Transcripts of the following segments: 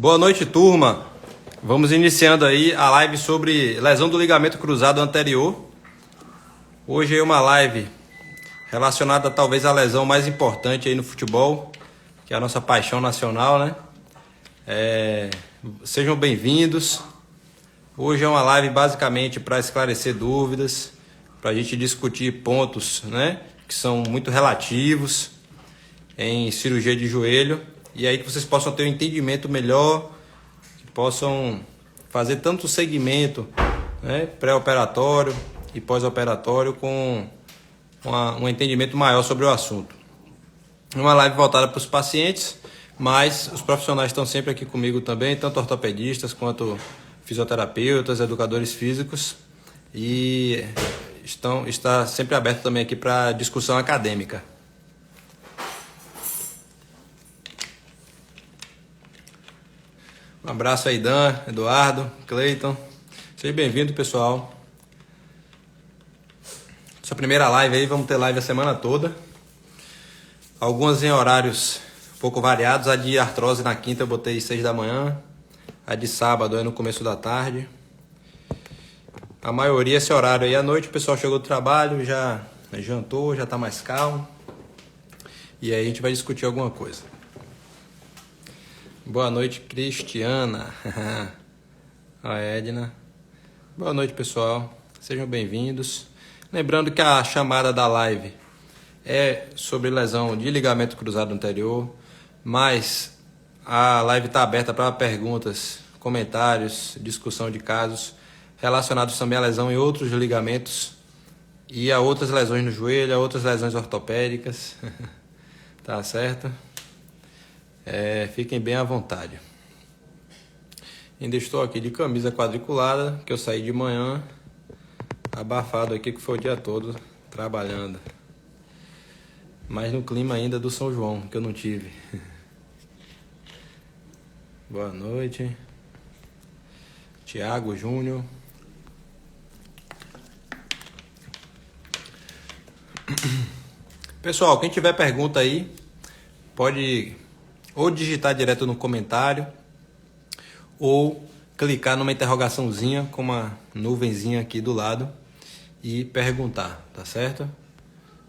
Boa noite, turma. Vamos iniciando aí a live sobre lesão do ligamento cruzado anterior. Hoje é uma live relacionada talvez à lesão mais importante aí no futebol, que é a nossa paixão nacional, né? Sejam bem-vindos. Hoje é uma live basicamente para esclarecer dúvidas, para a gente discutir pontos, né, que são muito relativos em cirurgia de joelho, e aí que vocês possam ter um entendimento melhor, que possam fazer tanto o segmento, né, pré-operatório e pós-operatório com um entendimento maior sobre o assunto. Uma live voltada para os pacientes, mas os profissionais estão sempre aqui comigo também, tanto ortopedistas quanto fisioterapeutas, educadores físicos, e está sempre aberto também aqui para discussão acadêmica. Um abraço aí, Dan, Eduardo, Cleiton. Seja bem-vindo, pessoal. Essa primeira live aí, vamos ter live a semana toda. Algumas em horários um pouco variados. A de artrose na quinta eu botei 6 da manhã. A de sábado é no começo da tarde. A maioria esse horário aí à noite. O pessoal chegou do trabalho, já jantou, já tá mais calmo. E aí a gente vai discutir alguma coisa. Boa noite, Cristiana. A Edna. Boa noite, pessoal. Sejam bem-vindos. Lembrando que a chamada da live é sobre lesão de ligamento cruzado anterior, mas a live está aberta para perguntas, comentários, discussão de casos relacionados também à lesão em outros ligamentos e a outras lesões no joelho, a outras lesões ortopédicas. Tá certo? Fiquem bem à vontade. Ainda estou aqui de camisa quadriculada, que eu saí de manhã, abafado aqui, que foi o dia todo trabalhando. Mas no clima ainda do São João, que eu não tive. Boa noite. Tiago Júnior. Pessoal, quem tiver pergunta aí, pode ou digitar direto no comentário, ou clicar numa interrogaçãozinha com uma nuvenzinha aqui do lado e perguntar, tá certo?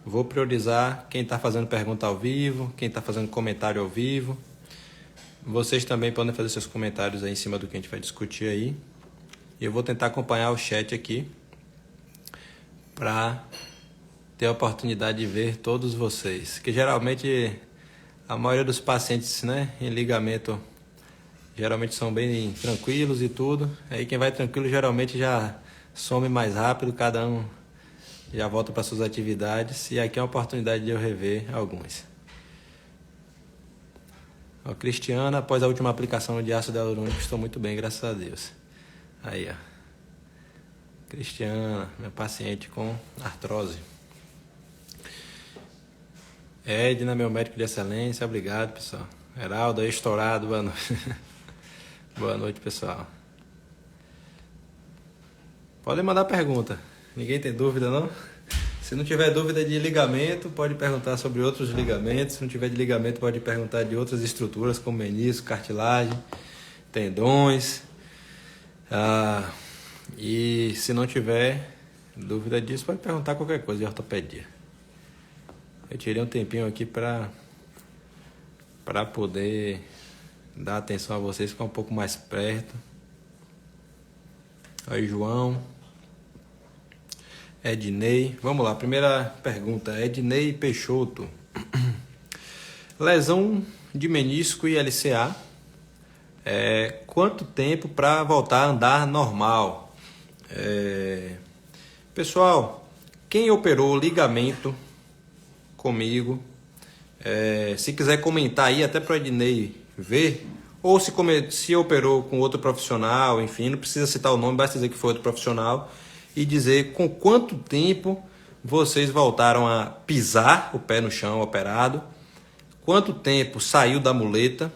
Vou priorizar quem está fazendo pergunta ao vivo, quem está fazendo comentário ao vivo. Vocês também podem fazer seus comentários aí em cima do que a gente vai discutir aí. E eu vou tentar acompanhar o chat aqui para ter a oportunidade de ver todos vocês. Que geralmente a maioria dos pacientes, né, em ligamento geralmente são bem tranquilos e tudo. Aí quem vai tranquilo geralmente já some mais rápido, cada um já volta para suas atividades. E aqui é uma oportunidade de eu rever alguns. Ó, Cristiana, após a última aplicação de ácido hialurônico, estou muito bem, graças a Deus. Aí, ó. Cristiana, minha paciente com artrose. Edna, meu médico de excelência, obrigado, pessoal. Heraldo, aí estourado, boa noite. Boa noite, pessoal. Podem mandar pergunta. Ninguém tem dúvida, não? Se não tiver dúvida de ligamento, pode perguntar sobre outros ligamentos. Se não tiver de ligamento, pode perguntar de outras estruturas, como menisco, cartilagem, tendões. E se não tiver dúvida disso, pode perguntar qualquer coisa de ortopedia. Eu tirei um tempinho aqui para poder dar atenção a vocês, ficar um pouco mais perto. Aí, João. Ednei. Vamos lá, primeira pergunta. Ednei Peixoto. Lesão de menisco e LCA. Quanto tempo para voltar a andar normal? Pessoal, quem operou ligamento comigo, se quiser comentar aí, até para o Ednei ver, ou se operou com outro profissional, enfim, não precisa citar o nome, basta dizer que foi outro profissional, e dizer com quanto tempo vocês voltaram a pisar o pé no chão operado, quanto tempo saiu da muleta,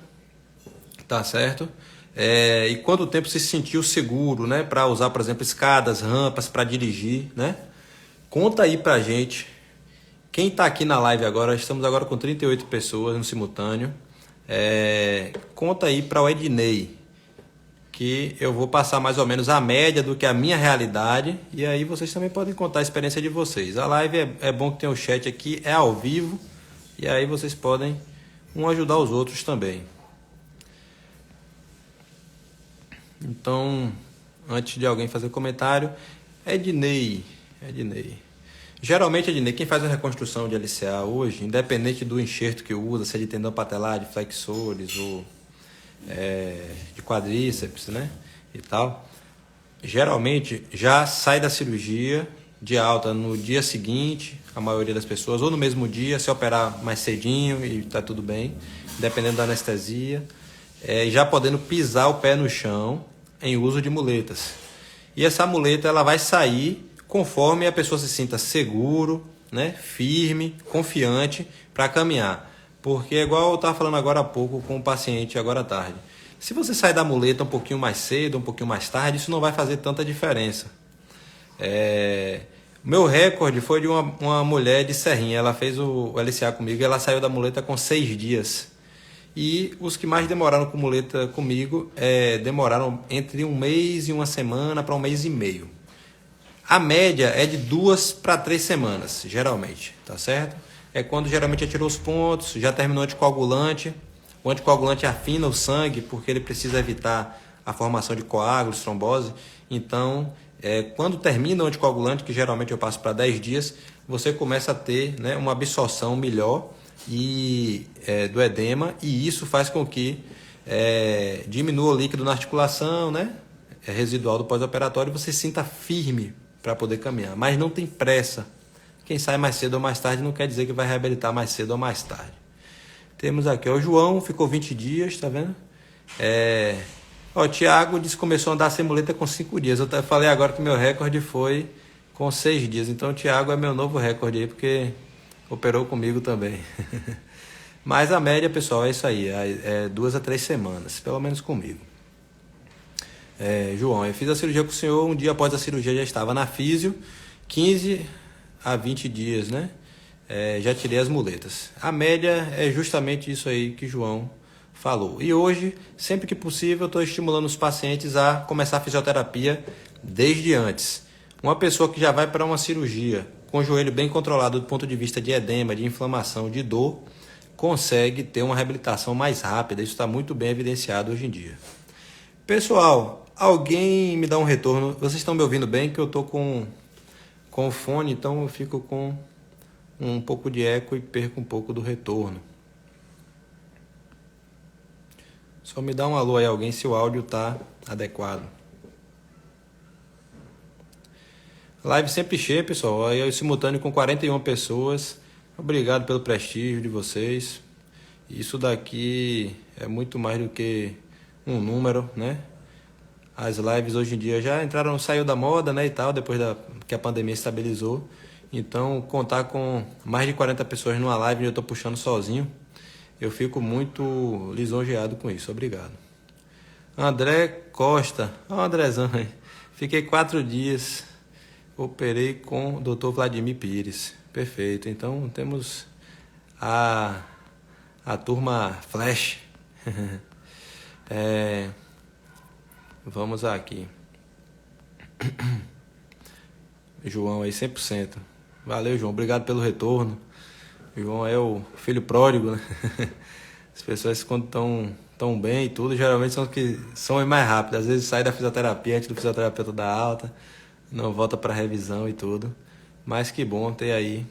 tá certo? E quanto tempo se sentiu seguro, né, para usar, por exemplo, escadas, rampas, para dirigir, né? Conta aí pra gente. Quem está aqui na live agora, estamos agora com 38 pessoas no simultâneo. Conta aí para o Ednei, que eu vou passar mais ou menos a média do que a minha realidade, e aí vocês também podem contar a experiência de vocês. A live é bom que tem o chat aqui, é ao vivo, e aí vocês podem ajudar os outros também. Então, antes de alguém fazer comentário, Ednei. Geralmente, Ednei, quem faz a reconstrução de LCA hoje, independente do enxerto que usa, se é de tendão patelar, de flexores ou de quadríceps, né, e tal, geralmente já sai da cirurgia de alta no dia seguinte, a maioria das pessoas, ou no mesmo dia, se operar mais cedinho e tá tudo bem, dependendo da anestesia, já podendo pisar o pé no chão em uso de muletas. E essa muleta ela vai sair conforme a pessoa se sinta seguro, né, firme, confiante para caminhar. Porque é igual eu estava falando agora há pouco com o paciente agora à tarde. Se você sair da muleta um pouquinho mais cedo, um pouquinho mais tarde, isso não vai fazer tanta diferença. Meu recorde foi de uma mulher de Serrinha. Ela fez o LCA comigo e ela saiu da muleta com 6 dias. E os que mais demoraram com muleta comigo demoraram entre 1 mês e 1 semana para 1 mês e meio. A média é de 2 para 3 semanas, geralmente, tá certo? É quando geralmente já tirou os pontos, já terminou o anticoagulante. O anticoagulante afina o sangue porque ele precisa evitar a formação de coágulos, trombose. Então, quando termina o anticoagulante, que geralmente eu passo para 10 dias, você começa a ter, né, uma absorção melhor do edema, e isso faz com que diminua o líquido na articulação, né, residual do pós-operatório, e você se sinta firme para poder caminhar. Mas não tem pressa. Quem sai mais cedo ou mais tarde não quer dizer que vai reabilitar mais cedo ou mais tarde. Temos aqui o João, ficou 20 dias, tá vendo? O Thiago disse que começou a andar sem muleta com 5 dias. Eu falei agora que meu recorde foi com 6 dias. Então o Thiago é meu novo recorde aí, porque operou comigo também. Mas a média, pessoal, é isso aí. 2 a 3 semanas, pelo menos comigo. João, eu fiz a cirurgia com o senhor, um dia após a cirurgia já estava na físio, 15 a 20 dias, né? Já tirei as muletas. A média é justamente isso aí que o João falou. E hoje, sempre que possível, eu estou estimulando os pacientes a começar a fisioterapia desde antes. Uma pessoa que já vai para uma cirurgia com o joelho bem controlado do ponto de vista de edema, de inflamação, de dor, consegue ter uma reabilitação mais rápida. Isso está muito bem evidenciado hoje em dia. Pessoal, alguém me dá um retorno. Vocês estão me ouvindo bem? Que eu estou com o fone, então eu fico com um pouco de eco e perco um pouco do retorno. Só me dá um alô aí alguém se o áudio está adequado. Live sempre cheia, pessoal. Aí eu simultâneo com 41 pessoas. Obrigado pelo prestígio de vocês. Isso daqui é muito mais do que um número, né? As lives hoje em dia já saiu da moda, né, e tal, depois que a pandemia estabilizou. Então, contar com mais de 40 pessoas numa live e eu estou puxando sozinho, eu fico muito lisonjeado com isso. Obrigado. André Costa. Andrezão. Fiquei 4 dias. Operei com o Dr. Vladimir Pires. Perfeito. Então, temos a turma Flash. Vamos aqui. João aí, 100%. Valeu, João. Obrigado pelo retorno. João é o filho pródigo, né? As pessoas, quando estão bem e tudo, geralmente são os que são mais rápidas. Às vezes sai da fisioterapia antes do fisioterapeuta dar alta, não volta para revisão e tudo. Mas que bom ter aí,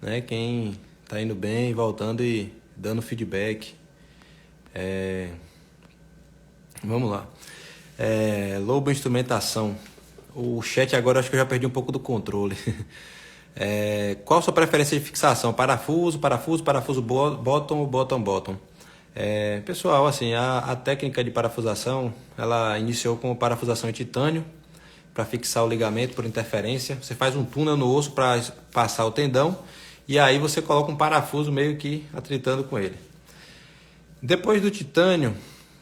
né, quem tá indo bem, voltando e dando feedback. Vamos lá. Lobo Instrumentação. O chat agora acho que eu já perdi um pouco do controle. Qual a sua preferência de fixação? Parafuso, bottom ou bottom? Pessoal, assim, a técnica de parafusação, ela iniciou com parafusação em titânio para fixar o ligamento por interferência. Você faz um túnel no osso para passar o tendão e aí você coloca um parafuso meio que atritando com ele. Depois do titânio,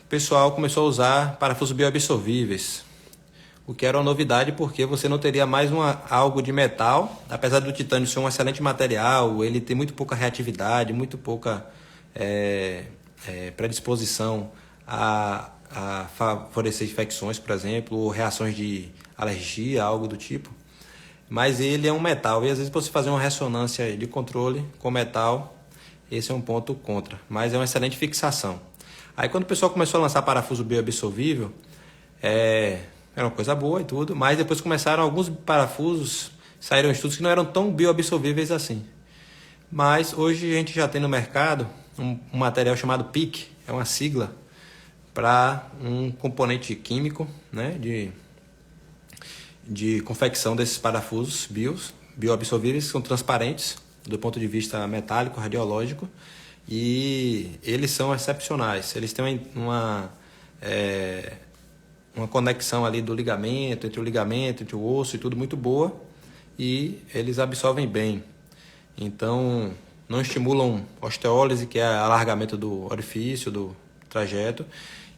o pessoal começou a usar parafusos bioabsorvíveis, o que era uma novidade porque você não teria mais algo de metal. Apesar do titânio ser um excelente material, ele tem muito pouca reatividade, muito pouca predisposição a favorecer infecções, por exemplo, ou reações de alergia, algo do tipo. Mas ele é um metal, e às vezes você fazer uma ressonância de controle com metal, esse é um ponto contra, mas é uma excelente fixação. Aí quando o pessoal começou a lançar parafuso bioabsorvível, era uma coisa boa e tudo, mas depois começaram alguns parafusos, saíram estudos que não eram tão bioabsorvíveis assim. Mas hoje a gente já tem no mercado um material chamado PIC, é uma sigla para um componente químico, né, de confecção desses parafusos bioabsorvíveis, que são transparentes do ponto de vista metálico, radiológico, e eles são excepcionais. Eles têm uma conexão ali do ligamento, entre o osso e tudo muito boa, e eles absorvem bem. Então, não estimulam osteólise, que é alargamento do orifício, do trajeto.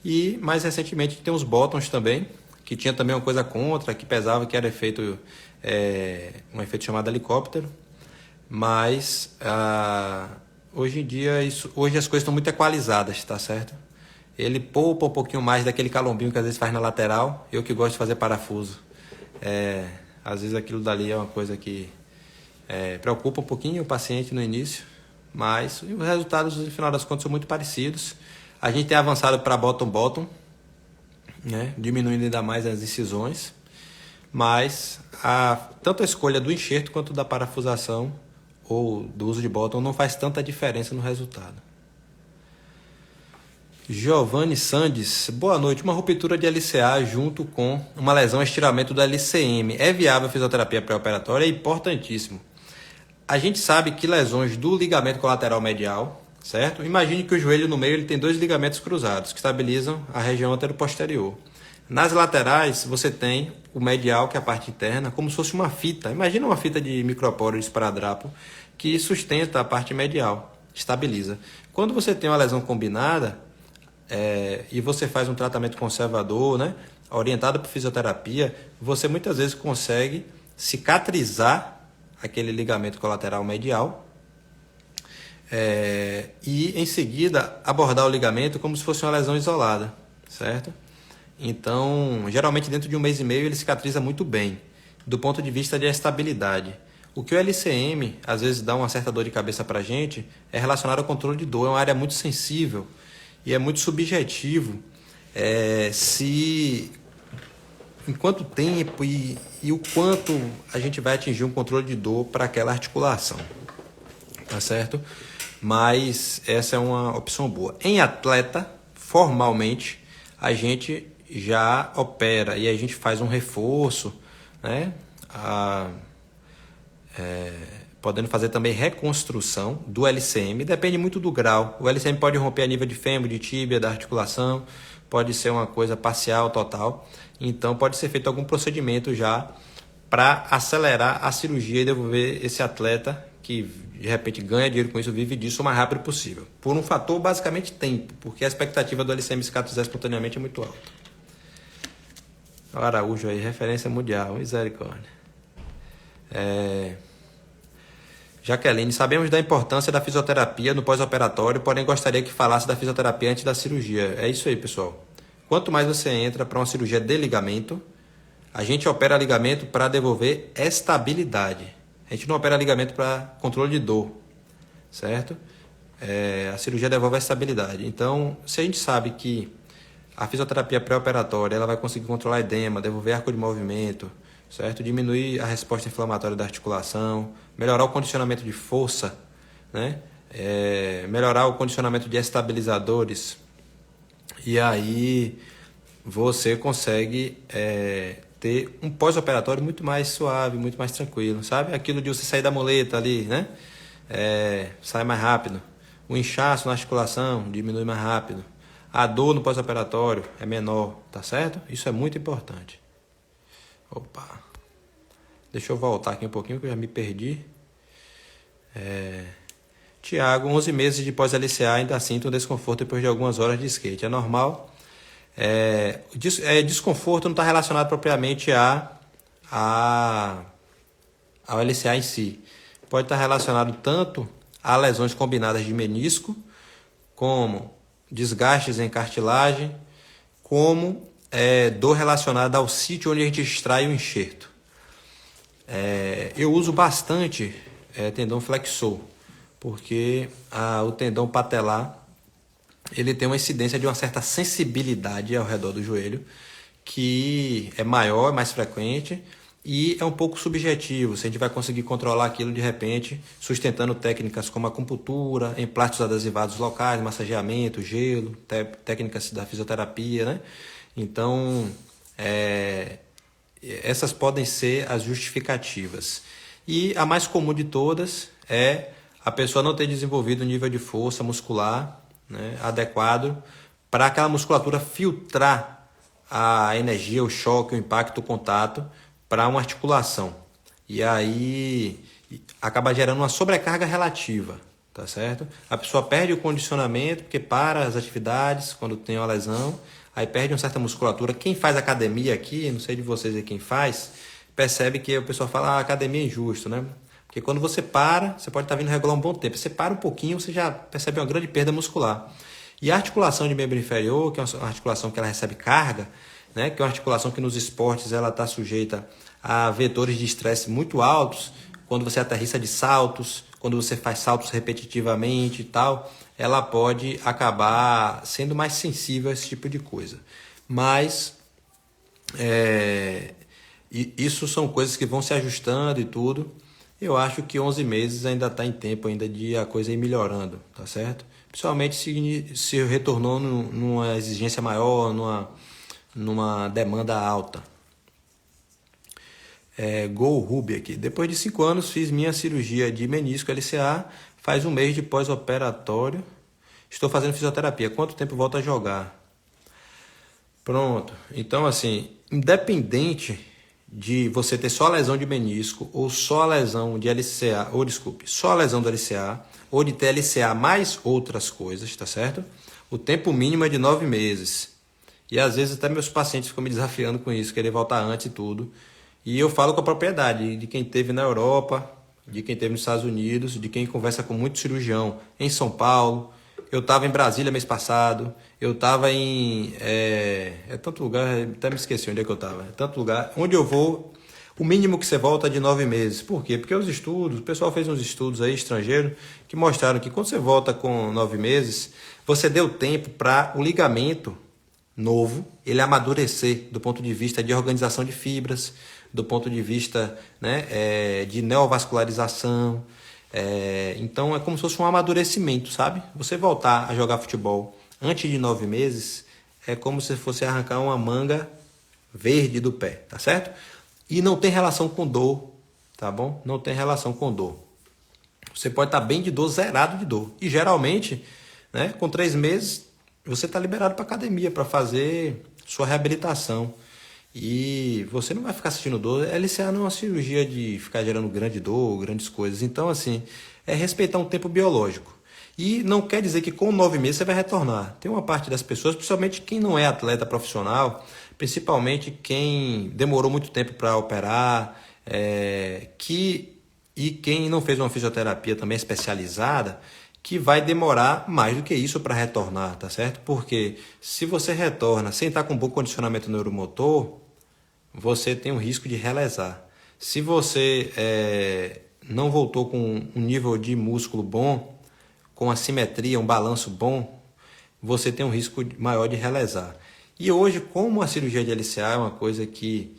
E, mais recentemente, tem os bottoms também, que tinha também uma coisa contra, que pesava, que era um efeito chamado helicóptero. Mas, hoje em dia, hoje as coisas estão muito equalizadas, tá certo? Ele poupa um pouquinho mais daquele calombinho que às vezes faz na lateral. Eu que gosto de fazer parafuso. Às vezes aquilo dali é uma coisa que preocupa um pouquinho o paciente no início, mas os resultados, no final das contas, são muito parecidos. A gente tem avançado para bottom, né, diminuindo ainda mais as incisões, mas tanto a escolha do enxerto quanto da parafusação ou do uso de bottom não faz tanta diferença no resultado. Giovanni Sandes, boa noite. Uma ruptura de LCA junto com uma lesão estiramento do LCM. É viável a fisioterapia pré-operatória? É importantíssimo. A gente sabe que lesões do ligamento colateral medial, certo? Imagine que o joelho no meio ele tem 2 ligamentos cruzados que estabilizam a região anteroposterior. Nas laterais você tem o medial, que é a parte interna, como se fosse uma fita. Imagina uma fita de microporo de esparadrapo que sustenta a parte medial, estabiliza. Quando você tem uma lesão combinada, e você faz um tratamento conservador, né, orientado por fisioterapia, você muitas vezes consegue cicatrizar aquele ligamento colateral medial e em seguida abordar o ligamento como se fosse uma lesão isolada, certo? Então, geralmente dentro de 1 mês e meio ele cicatriza muito bem, do ponto de vista de estabilidade. O que o LCM às vezes dá uma certa dor de cabeça para a gente é relacionado ao controle de dor, é uma área muito sensível e é muito subjetivo em quanto tempo e o quanto a gente vai atingir um controle de dor para aquela articulação, tá certo? Mas essa é uma opção boa. Em atleta, formalmente, a gente já opera e a gente faz um reforço, né? Podendo fazer também reconstrução do LCM, depende muito do grau. O LCM pode romper a nível de fêmur, de tíbia, da articulação, pode ser uma coisa parcial, total. Então pode ser feito algum procedimento já para acelerar a cirurgia e devolver esse atleta que de repente ganha dinheiro com isso, vive disso o mais rápido possível. Por um fator basicamente tempo, porque a expectativa do LCM cicatrizar espontaneamente é muito alta. O Araújo aí, referência mundial, misericórdia. Jaqueline, sabemos da importância da fisioterapia no pós-operatório, porém gostaria que falasse da fisioterapia antes da cirurgia. É isso aí, pessoal. Quanto mais você entra para uma cirurgia de ligamento, a gente opera ligamento para devolver estabilidade. A gente não opera ligamento para controle de dor, certo? A cirurgia devolve a estabilidade. Então, se a gente sabe que a fisioterapia pré-operatória ela vai conseguir controlar edema, devolver arco de movimento, certo? Diminuir a resposta inflamatória da articulação, melhorar o condicionamento de força, né? Melhorar o condicionamento de estabilizadores. E aí você consegue ter um pós-operatório muito mais suave, muito mais tranquilo, sabe? Aquilo de você sair da muleta ali, né? Sai mais rápido. O inchaço na articulação diminui mais rápido. A dor no pós-operatório é menor, tá certo? Isso é muito importante. Opa. Deixa eu voltar aqui um pouquinho que eu já me perdi. Tiago, 11 meses de pós-LCA ainda sinto um desconforto depois de algumas horas de skate. É normal? Desconforto não está relacionado propriamente ao LCA em si. Pode estar relacionado tanto a lesões combinadas de menisco, como desgastes em cartilagem, como dor relacionada ao sítio onde a gente extrai o enxerto. Eu uso bastante tendão flexor, porque o tendão patelar ele tem uma incidência de uma certa sensibilidade ao redor do joelho, que é maior, é mais frequente e é um pouco subjetivo. Se a gente vai conseguir controlar aquilo de repente, sustentando técnicas como acupuntura, emplásticos adesivados locais, massageamento, gelo, técnicas da fisioterapia, né? Então, essas podem ser as justificativas. E a mais comum de todas é a pessoa não ter desenvolvido um nível de força muscular, né, adequado para aquela musculatura filtrar a energia, o choque, o impacto, o contato para uma articulação. E aí acaba gerando uma sobrecarga relativa, tá certo? A pessoa perde o condicionamento porque para as atividades quando tem uma lesão, aí perde uma certa musculatura. Quem faz academia aqui, não sei de vocês aí quem faz, percebe que o pessoal fala, academia é injusto, né? Porque quando você para, você pode estar vindo regular um bom tempo. Você para um pouquinho, você já percebe uma grande perda muscular. E a articulação de membro inferior, que é uma articulação que ela recebe carga, né, que é uma articulação que nos esportes ela está sujeita a vetores de estresse muito altos, quando você aterrissa de saltos, quando você faz saltos repetitivamente e tal, ela pode acabar sendo mais sensível a esse tipo de coisa. Mas isso são coisas que vão se ajustando e tudo. Eu acho que 11 meses ainda está em tempo ainda de a coisa ir melhorando, tá certo? Principalmente se retornou numa exigência maior, numa demanda alta. Gol Ruby aqui. Depois de 5 anos fiz minha cirurgia de menisco LCA, faz um mês de pós-operatório. Estou fazendo fisioterapia. Quanto tempo volto a jogar? Pronto. Então, assim, independente de você ter só a lesão de menisco ou só a lesão de LCA, ou desculpe, só a lesão do LCA, ou de ter LCA mais outras coisas, tá certo? O tempo mínimo é de 9 meses. E às vezes até meus pacientes ficam me desafiando com isso, querer voltar antes e tudo. E eu falo com a propriedade de quem teve na Europa, de quem teve nos Estados Unidos, de quem conversa com muito cirurgião em São Paulo. Eu estava em Brasília mês passado, eu estava em... tanto lugar, até me esqueci onde é que eu estava. É tanto lugar. Onde eu vou, o mínimo que você volta é de 9 meses. Por quê? Porque os estudos, o pessoal fez uns estudos aí estrangeiros que mostraram que quando você volta com 9 meses, você deu tempo para o ligamento novo, ele amadurecer do ponto de vista de organização de fibras, do ponto de vista, né, de neovascularização. Então é como se fosse um amadurecimento, sabe? Você voltar a jogar futebol antes de 9 meses é como se fosse arrancar uma manga verde do pé, tá certo? E não tem relação com dor, tá bom? Não tem relação com dor. Você pode estar bem de dor, zerado de dor. E geralmente, né, com 3 meses, você está liberado para academia, para fazer sua reabilitação. E você não vai ficar sentindo dor. LCA não é uma cirurgia de ficar gerando grande dor, grandes coisas. Então, assim, é respeitar um tempo biológico. E não quer dizer que com 9 meses você vai retornar. Tem uma parte das pessoas, principalmente quem não é atleta profissional, principalmente quem demorou muito tempo para operar, e quem não fez uma fisioterapia também especializada, que vai demorar mais do que isso para retornar, tá certo? Porque se você retorna sem estar com bom condicionamento neuromotor, você tem um risco de relesar. Se você não voltou com um nível de músculo bom, com a simetria, um balanço bom, você tem um risco maior de relesar. E hoje, como a cirurgia de LCA é uma coisa que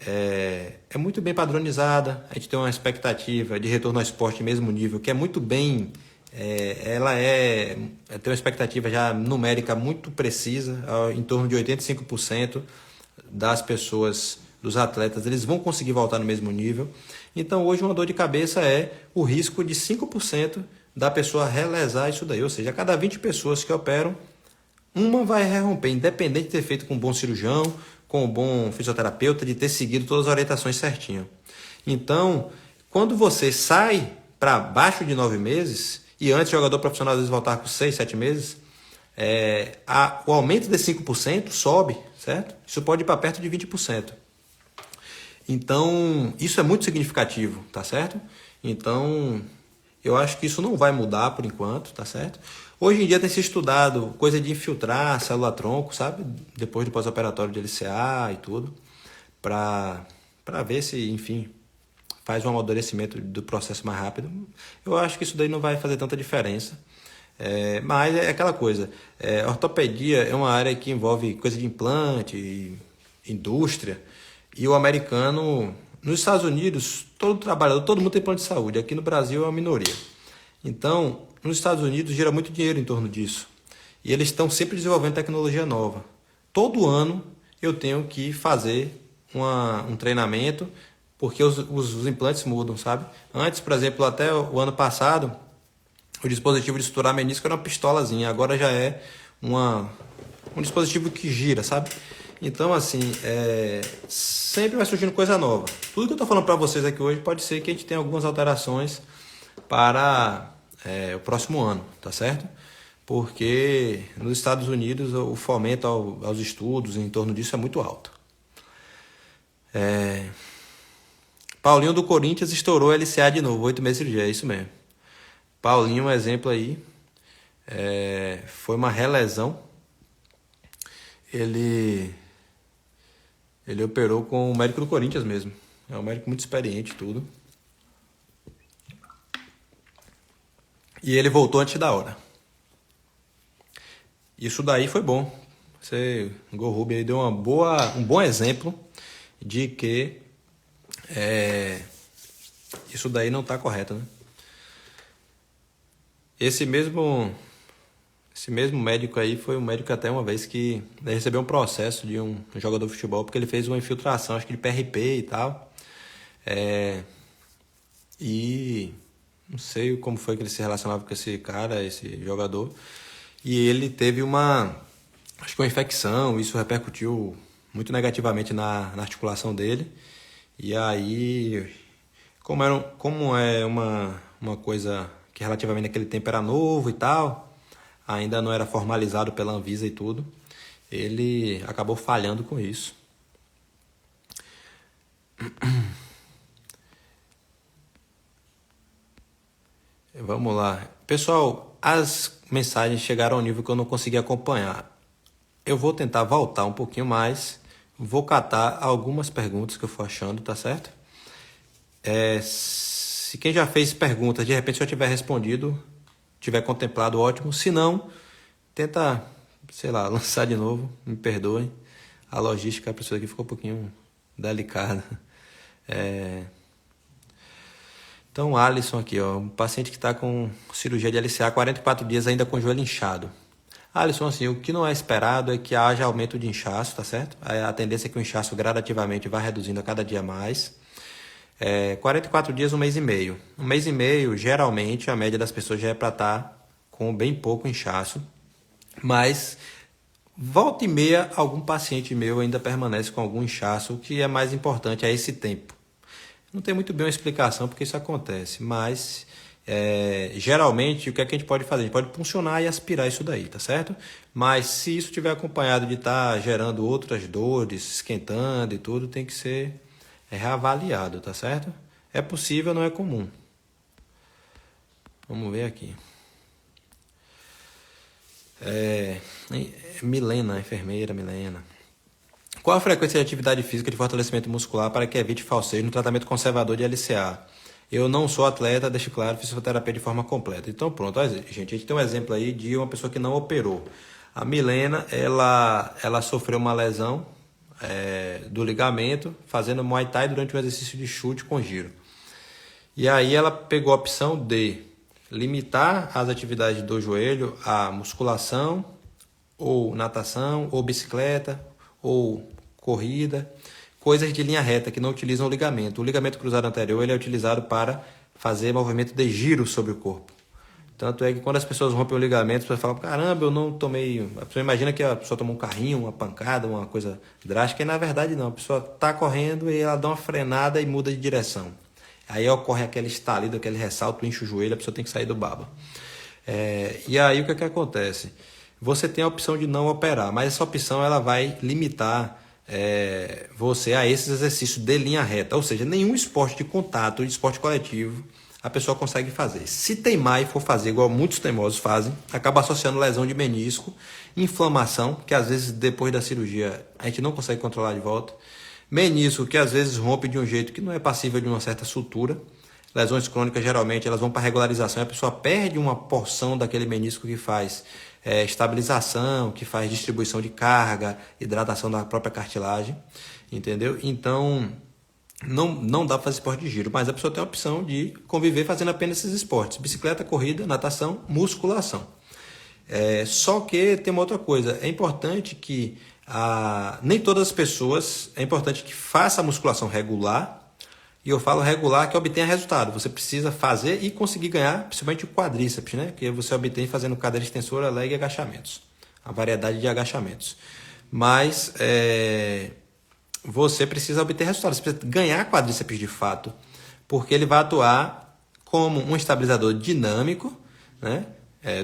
é muito bem padronizada, a gente tem uma expectativa de retorno ao esporte mesmo nível, que é muito bem... ela tem uma expectativa já numérica muito precisa, em torno de 85% das pessoas, dos atletas, eles vão conseguir voltar no mesmo nível. Então hoje uma dor de cabeça é o risco de 5% da pessoa relesar isso daí, ou seja, a cada 20 pessoas que operam, uma vai romper, independente de ter feito com um bom cirurgião, com um bom fisioterapeuta, de ter seguido todas as orientações certinho. Então, quando você sai para baixo de 9 meses, e antes o jogador profissional às vezes voltar com 6, 7 meses, o aumento de 5% sobe, certo? Isso pode ir para perto de 20%. Então, isso é muito significativo, tá certo? Então, eu acho que isso não vai mudar por enquanto, tá certo? Hoje em dia tem se estudado coisa de infiltrar célula-tronco, sabe? Depois do pós-operatório de LCA e tudo, para ver se, enfim, faz um amadurecimento do processo mais rápido. Eu acho que isso daí não vai fazer tanta diferença. Mas é aquela coisa, ortopedia é uma área que envolve coisa de implante, indústria, e o americano, nos Estados Unidos, todo trabalhador, todo mundo tem plano de saúde, aqui no Brasil é uma minoria. Então, nos Estados Unidos gira muito dinheiro em torno disso, e eles estão sempre desenvolvendo tecnologia nova. Todo ano eu tenho que fazer um treinamento, porque os implantes mudam, sabe? Antes, por exemplo, até o ano passado, o dispositivo de suturar menisco era uma pistolazinha, agora já é um dispositivo que gira, sabe? Então, assim, sempre vai surgindo coisa nova. Tudo que eu estou falando para vocês aqui hoje pode ser que a gente tenha algumas alterações para o próximo ano, tá certo? Porque nos Estados Unidos o fomento aos estudos em torno disso é muito alto. Paulinho do Corinthians estourou LCA de novo, 8 meses de cirurgia, é isso mesmo. Paulinho, um exemplo aí, foi uma relesão. Ele operou com o médico do Corinthians mesmo. É um médico muito experiente e tudo. E ele voltou antes da hora. Isso daí foi bom. O Gorrubi aí deu um bom exemplo de que isso daí não está correto, né? Esse mesmo médico aí foi um médico até uma vez que recebeu um processo de um jogador de futebol porque ele fez uma infiltração, acho que de PRP e tal. E não sei como foi que ele se relacionava com esse cara, esse jogador. E ele teve acho que uma infecção, isso repercutiu muito negativamente na articulação dele. E aí, como é uma coisa que relativamente naquele tempo era novo e tal, ainda não era formalizado pela Anvisa e tudo, ele acabou falhando com isso. Vamos lá. Pessoal, as mensagens chegaram ao nível que eu não consegui acompanhar. Eu vou tentar voltar um pouquinho mais, vou catar algumas perguntas que eu for achando, tá certo? Se quem já fez perguntas, de repente se eu tiver respondido, tiver contemplado, ótimo. Se não, tenta, sei lá, lançar de novo, me perdoem. A logística, a pessoa aqui ficou um pouquinho delicada. Então, Alisson aqui, ó, um paciente que está com cirurgia de LCA, 44 dias ainda com o joelho inchado. Alisson, assim, o que não é esperado é que haja aumento de inchaço, tá certo? A tendência é que o inchaço gradativamente vai reduzindo a cada dia mais. 44 dias, 1 mês e meio. 1 mês e meio, geralmente, a média das pessoas já é para estar com bem pouco inchaço. Mas, volta e meia, algum paciente meu ainda permanece com algum inchaço. O que é mais importante é esse tempo. Não tem muito bem uma explicação porque isso acontece, mas geralmente o que é que a gente pode fazer? A gente pode puncionar e aspirar isso daí, tá certo? Mas se isso estiver acompanhado de estar gerando outras dores, esquentando e tudo, tem que ser reavaliado, tá certo? É possível, não é comum. Vamos ver aqui. Milena, enfermeira Milena. Qual a frequência de atividade física de fortalecimento muscular para que evite falseio no tratamento conservador de LCA? Eu não sou atleta, deixo claro, fisioterapia de forma completa. Então pronto, gente, a gente tem um exemplo aí de uma pessoa que não operou. A Milena, ela sofreu uma lesão do ligamento fazendo Muay Thai durante um exercício de chute com giro. E aí ela pegou a opção de limitar as atividades do joelho à musculação, ou natação, ou bicicleta, ou corrida, coisas de linha reta que não utilizam o ligamento. O ligamento cruzado anterior ele é utilizado para fazer movimento de giro sobre o corpo. Tanto é que quando as pessoas rompem o ligamento, as pessoas falam, caramba, eu não tomei... A pessoa imagina que a pessoa tomou um carrinho, uma pancada, uma coisa drástica, e na verdade não. A pessoa está correndo e ela dá uma frenada e muda de direção. Aí ocorre aquele estalido, aquele ressalto, enche o joelho, a pessoa tem que sair do baba. E aí o que acontece? Você tem a opção de não operar, mas essa opção ela vai limitar você a esses exercícios de linha reta. Ou seja, nenhum esporte de contato, de esporte coletivo, a pessoa consegue fazer. Se teimar e for fazer igual muitos teimosos fazem, acaba associando lesão de menisco, inflamação, que às vezes depois da cirurgia a gente não consegue controlar de volta, menisco que às vezes rompe de um jeito que não é passível de uma certa sutura. Lesões crônicas geralmente elas vão para regularização e a pessoa perde uma porção daquele menisco que faz estabilização, que faz distribuição de carga, hidratação da própria cartilagem, entendeu? Então não dá para fazer esporte de giro, mas a pessoa tem a opção de conviver fazendo apenas esses esportes: bicicleta, corrida, natação, musculação. Só que tem uma outra coisa, é importante que nem todas as pessoas, é importante que faça a musculação regular, e eu falo regular que obtenha resultado. Você precisa fazer e conseguir ganhar, principalmente o quadríceps, né? Que você obtém fazendo cadeira extensora, leg e agachamentos, a variedade de agachamentos. Mas você precisa obter resultados, você precisa ganhar quadríceps de fato, porque ele vai atuar como um estabilizador dinâmico, né?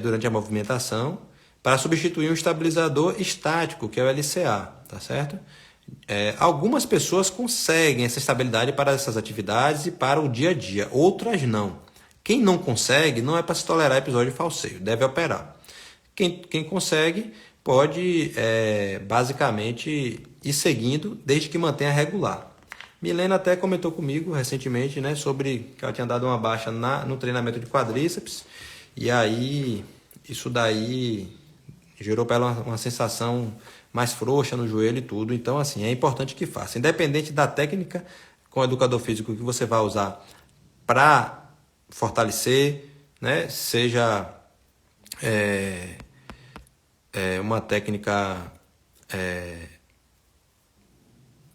Durante a movimentação, para substituir um estabilizador estático, que é o LCA, tá certo? Algumas pessoas conseguem essa estabilidade para essas atividades e para o dia a dia, outras não. Quem não consegue não é para se tolerar episódio de falseio, deve operar. Quem consegue pode basicamente ir seguindo desde que mantenha regular. Milena até comentou comigo recentemente, né, sobre que ela tinha dado uma baixa no treinamento de quadríceps, e aí isso daí gerou para ela uma sensação mais frouxa no joelho e tudo. Então, assim, é importante que faça. Independente da técnica com o educador físico que você vai usar para fortalecer, né? Seja uma técnica,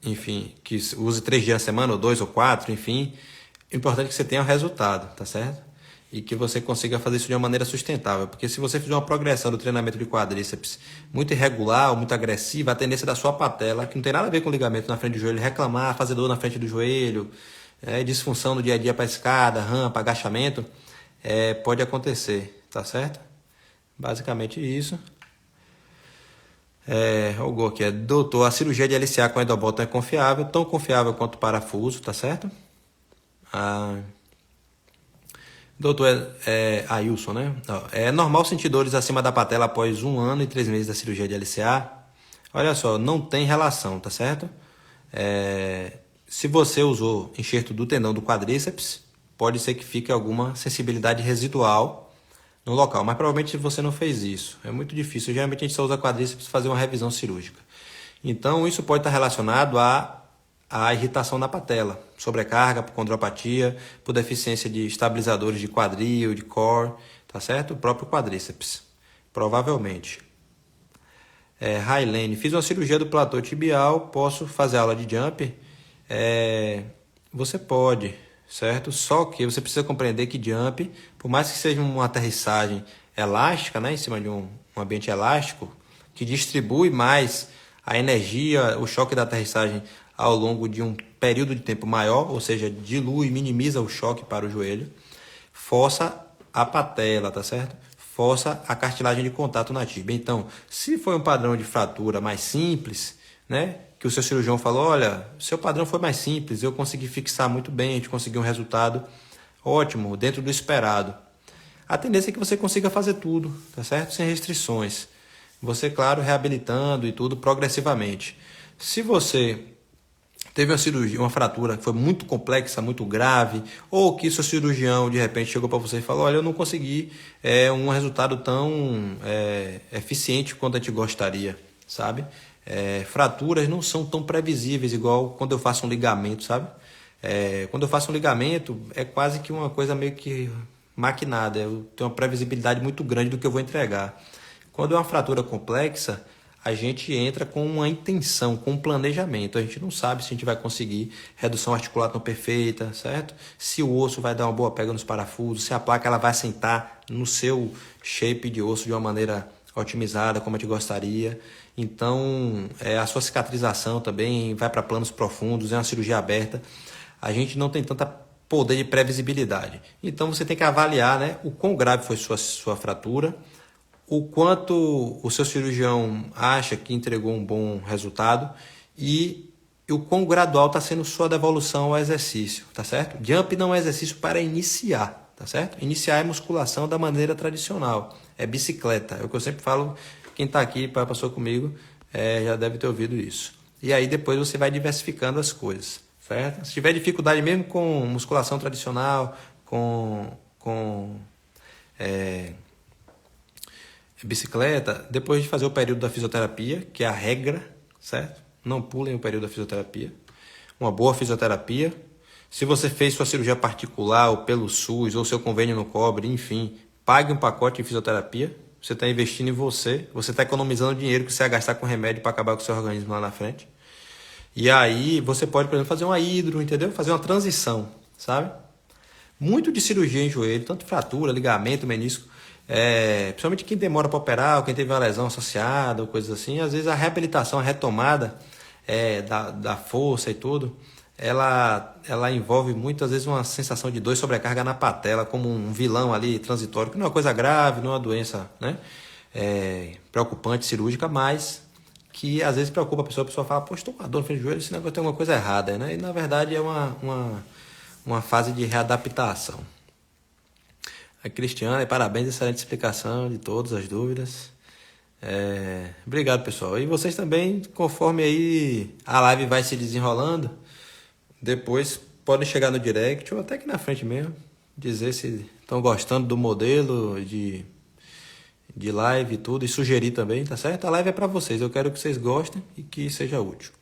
enfim, que use 3 dias na semana, ou 2 ou 4, enfim. O importante é que você tenha o resultado, tá certo? E que você consiga fazer isso de uma maneira sustentável. Porque se você fizer uma progressão do treinamento de quadríceps muito irregular ou muito agressiva, a tendência da sua patela, que não tem nada a ver com o ligamento na frente do joelho, reclamar, fazer dor na frente do joelho, disfunção no dia a dia para escada, rampa, agachamento, pode acontecer, tá certo? Basicamente isso. O Gol aqui doutor, a cirurgia de LCA com endobóton é confiável, tão confiável quanto o parafuso, tá certo? Doutor Ailson, né? É normal sentir dores acima da patela após 1 ano e 3 meses da cirurgia de LCA? Olha só, não tem relação, tá certo? Se você usou enxerto do tendão do quadríceps, pode ser que fique alguma sensibilidade residual no local, mas provavelmente você não fez isso. É muito difícil. Geralmente a gente só usa quadríceps para fazer uma revisão cirúrgica. Então isso pode estar relacionado a irritação na patela, sobrecarga por condropatia, por deficiência de estabilizadores de quadril, de core, tá certo? O próprio quadríceps, provavelmente. Railene, fiz uma cirurgia do platô tibial, posso fazer aula de jump? Você pode, certo? Só que você precisa compreender que jump, por mais que seja uma aterrissagem elástica, né, em cima de um ambiente elástico, que distribui mais a energia, o choque da aterrissagem ao longo de um período de tempo maior, ou seja, dilui, minimiza o choque para o joelho, força a patela, tá certo? Força a cartilagem de contato na tíbia. Então, se foi um padrão de fratura mais simples, né, que o seu cirurgião falou, olha, seu padrão foi mais simples, eu consegui fixar muito bem, a gente conseguiu um resultado ótimo, dentro do esperado. A tendência é que você consiga fazer tudo, tá certo? Sem restrições. Você, claro, reabilitando e tudo progressivamente. Se você teve uma cirurgia, uma fratura que foi muito complexa, muito grave, ou que seu cirurgião de repente chegou para você e falou, olha, eu não consegui um resultado tão eficiente quanto a gente gostaria, sabe? Fraturas não são tão previsíveis igual quando eu faço um ligamento, sabe? Quando eu faço um ligamento é quase que uma coisa meio que maquinada, eu tenho uma previsibilidade muito grande do que eu vou entregar. Quando é uma fratura complexa, a gente entra com uma intenção, com um planejamento. A gente não sabe se a gente vai conseguir redução articular tão perfeita, certo? Se o osso vai dar uma boa pega nos parafusos, se a placa ela vai sentar no seu shape de osso de uma maneira otimizada, como a gente gostaria. Então, a sua cicatrização também vai para planos profundos, é uma cirurgia aberta. A gente não tem tanta poder de previsibilidade. Então, você tem que avaliar, né, o quão grave foi sua fratura, o quanto o seu cirurgião acha que entregou um bom resultado e e o quão gradual está sendo sua devolução ao exercício, tá certo? Jump não é exercício para iniciar, tá certo? Iniciar é musculação da maneira tradicional, é bicicleta, é o que eu sempre falo, quem está aqui, passou comigo, já deve ter ouvido isso. E aí depois você vai diversificando as coisas, certo? Se tiver dificuldade mesmo com musculação tradicional, com bicicleta, depois de fazer o período da fisioterapia, que é a regra, certo? Não pulem o período da fisioterapia. Uma boa fisioterapia. Se você fez sua cirurgia particular, ou pelo SUS, ou seu convênio não cobre, enfim, pague um pacote de fisioterapia. Você está investindo em você está economizando dinheiro que você vai gastar com remédio para acabar com o seu organismo lá na frente. E aí você pode, por exemplo, fazer uma hidro, entendeu? Fazer uma transição, sabe? Muito de cirurgia em joelho, tanto fratura, ligamento, menisco, principalmente quem demora para operar, ou quem teve uma lesão associada, ou coisas assim, às vezes a reabilitação, a retomada da força e tudo, ela envolve muitas vezes uma sensação de dor e sobrecarga na patela, como um vilão ali transitório, que não é uma coisa grave, não é uma doença, né, preocupante, cirúrgica, mas que às vezes preocupa a pessoa fala, pô, estou com uma dor no frente do joelho, esse negócio tem alguma coisa errada, né? E na verdade é uma fase de readaptação. A Cristiana, parabéns, excelente explicação de todas as dúvidas. Obrigado, pessoal. E vocês também, conforme aí a live vai se desenrolando, depois podem chegar no direct ou até aqui na frente mesmo, dizer se estão gostando do modelo de live e tudo, e sugerir também, tá certo? A live é para vocês, eu quero que vocês gostem e que seja útil.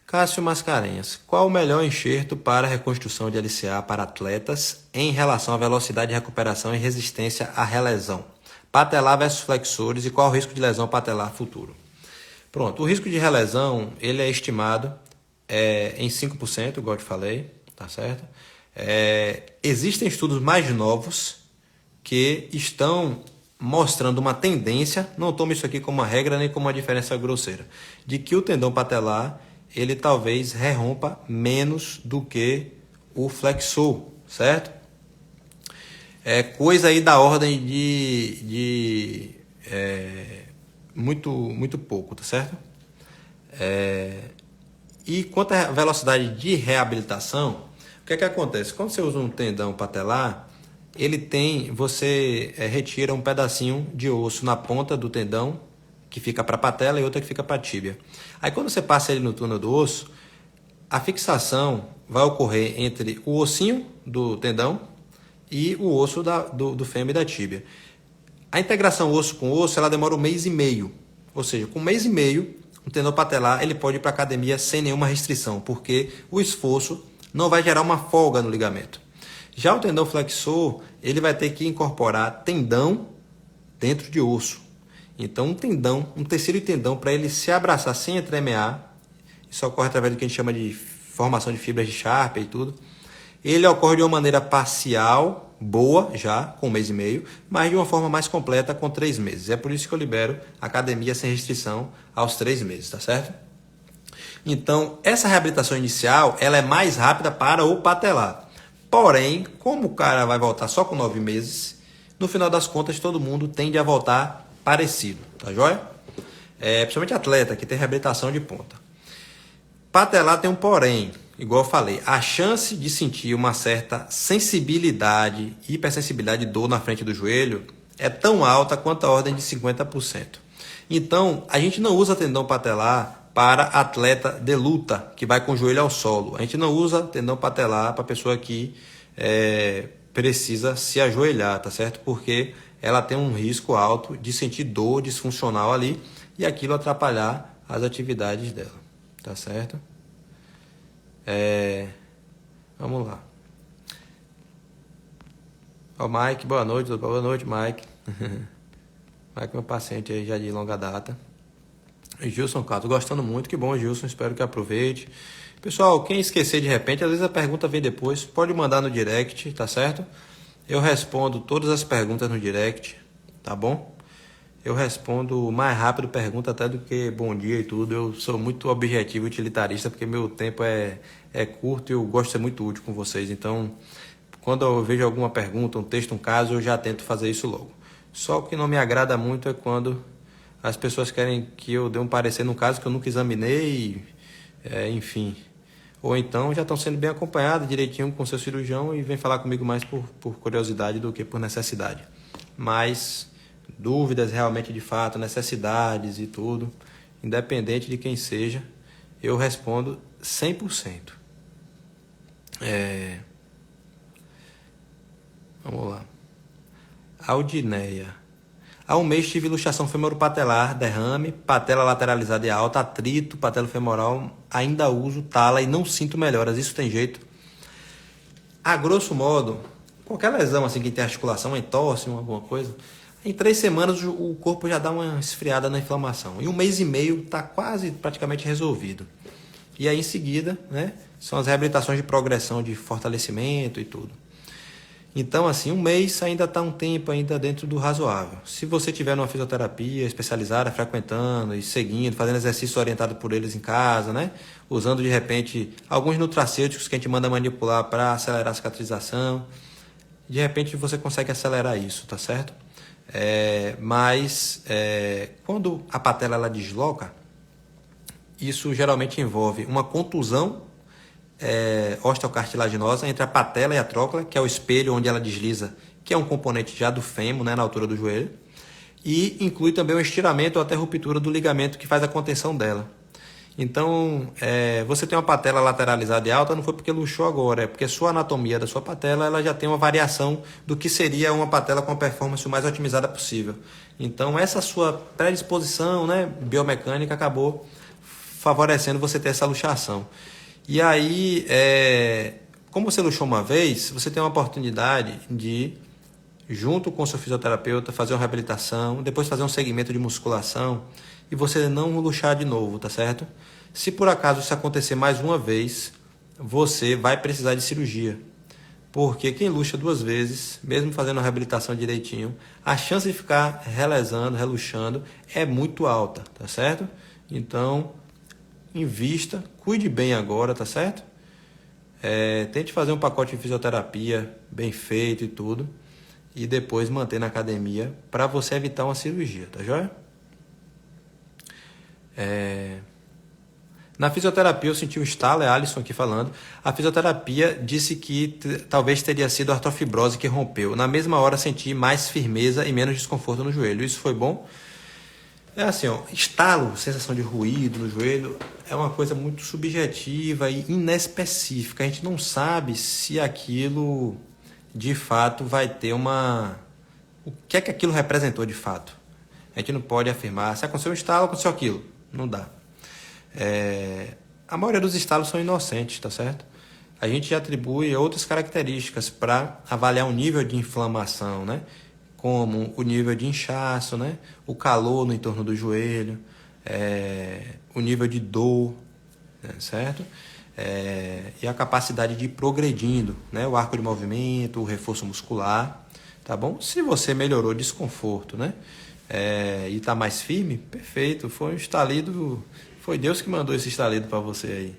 Cássio Mascarenhas, qual o melhor enxerto para reconstrução de LCA para atletas em relação à velocidade de recuperação e resistência à relesão? Patelar versus flexores e qual o risco de lesão patelar futuro? Pronto, o risco de relesão ele é estimado em 5%, igual eu te falei, tá certo? Existem estudos mais novos que estão mostrando uma tendência, não tome isso aqui como uma regra nem como uma diferença grosseira, de que o tendão patelar ele talvez rompa menos do que o flexor, certo? Coisa aí da ordem de muito pouco, tá certo? E quanto à velocidade de reabilitação, o que acontece? Quando você usa um tendão patelar, você retira um pedacinho de osso na ponta do tendão, que fica para a patela e outra que fica para a tíbia. Aí quando você passa ele no túnel do osso, a fixação vai ocorrer entre o ossinho do tendão e o osso do fêmur e da tíbia. A integração osso com osso ela demora 1 mês e meio. Ou seja, com 1 mês e meio, o tendão patelar ele pode ir para a academia sem nenhuma restrição, porque o esforço não vai gerar uma folga no ligamento. Já o tendão flexor, ele vai ter que incorporar tendão dentro de osso. Então um tecido de tendão, para ele se abraçar sem entremear, isso ocorre através do que a gente chama de formação de fibras de Sharp e tudo, ele ocorre de uma maneira parcial, boa já, com 1 mês e meio, mas de uma forma mais completa com 3 meses. É por isso que eu libero academia sem restrição aos 3 meses, tá certo? Então, essa reabilitação inicial, ela é mais rápida para o patelar. Porém, como o cara vai voltar só com 9 meses, no final das contas todo mundo tende a voltar parecido, tá joia? Principalmente atleta que tem reabilitação de ponta. Patelar tem um porém, igual eu falei, a chance de sentir uma certa sensibilidade, hipersensibilidade de dor na frente do joelho é tão alta quanto a ordem de 50%. Então, a gente não usa tendão patelar para atleta de luta, que vai com o joelho ao solo. A gente não usa tendão patelar para pessoa que precisa se ajoelhar, tá certo? Porque ela tem um risco alto de sentir dor disfuncional ali e aquilo atrapalhar as atividades dela, tá certo? Vamos lá. Ó, Mike, boa noite, Mike. Mike, meu paciente aí já de longa data. Gilson Cato, gostando muito, que bom, Gilson, espero que aproveite. Pessoal, quem esquecer de repente, às vezes a pergunta vem depois, pode mandar no direct, tá certo? Eu respondo todas as perguntas no direct, tá bom? Eu respondo mais rápido pergunta até do que bom dia e tudo. Eu sou muito objetivo e utilitarista, porque meu tempo é curto e eu gosto de ser muito útil com vocês. Então, quando eu vejo alguma pergunta, um texto, um caso, eu já tento fazer isso logo. Só o que não me agrada muito é quando as pessoas querem que eu dê um parecer num caso que eu nunca examinei enfim. Ou então já estão sendo bem acompanhados direitinho com o seu cirurgião e vem falar comigo mais por curiosidade do que por necessidade. Mas dúvidas realmente de fato, necessidades e tudo, independente de quem seja, eu respondo 100%. Vamos lá. Aldineia. Há um mês tive luxação femoropatelar, derrame, patela lateralizada e alta, atrito, patela femoral, ainda uso, tala e não sinto melhoras. Isso tem jeito? A grosso modo, qualquer lesão assim que tem articulação, entorse, alguma coisa, em 3 semanas o corpo já dá uma esfriada na inflamação. Em 1 mês e meio está quase praticamente resolvido. E aí em seguida, né, são as reabilitações de progressão, de fortalecimento e tudo. Então, assim, 1 mês ainda está um tempo ainda dentro do razoável. Se você tiver numa fisioterapia especializada, frequentando e seguindo, fazendo exercício orientado por eles em casa, né? Usando de repente alguns nutracêuticos que a gente manda manipular para acelerar a cicatrização, de repente você consegue acelerar isso, tá certo? Mas quando a patela ela desloca, isso geralmente envolve uma contusão osteocartilaginosa entre a patela e a trócula, que é o espelho onde ela desliza, que é um componente já do fêmur, né, na altura do joelho, e inclui também o estiramento ou até ruptura do ligamento que faz a contenção dela. Então, você tem uma patela lateralizada e alta, não foi porque luxou agora, é porque a sua anatomia da sua patela ela já tem uma variação do que seria uma patela com a performance o mais otimizada possível. Então, essa sua predisposição, né, biomecânica acabou favorecendo você ter essa luxação. E aí, como você luxou uma vez, você tem uma oportunidade de, junto com o seu fisioterapeuta, fazer uma reabilitação, depois fazer um segmento de musculação e você não luxar de novo, tá certo? Se por acaso isso acontecer mais uma vez, você vai precisar de cirurgia. Porque quem luxa 2 vezes, mesmo fazendo a reabilitação direitinho, a chance de ficar relesando, reluxando é muito alta, tá certo? Então, invista, cuide bem agora, tá certo? Tente fazer um pacote de fisioterapia bem feito e tudo. E depois manter na academia para você evitar uma cirurgia, tá joia? Na fisioterapia eu senti um estalo, é Alisson aqui falando. A fisioterapia disse que talvez teria sido a artrofibrose que rompeu. Na mesma hora senti mais firmeza e menos desconforto no joelho. Isso foi bom? É assim, ó, estalo, sensação de ruído no joelho, é uma coisa muito subjetiva e inespecífica. A gente não sabe se aquilo de fato vai ter uma... O que é que aquilo representou de fato? A gente não pode afirmar se aconteceu um estalo, aconteceu aquilo. Não dá. A maioria dos estalos são inocentes, tá certo? A gente atribui outras características para avaliar o nível de inflamação, né? Como o nível de inchaço, né? O calor no entorno do joelho, o nível de dor, né? Certo? E a capacidade de ir progredindo, né? O arco de movimento, o reforço muscular, tá bom? Se você melhorou o desconforto, né? E está mais firme, perfeito, foi um estalido, foi Deus que mandou esse estalido para você aí.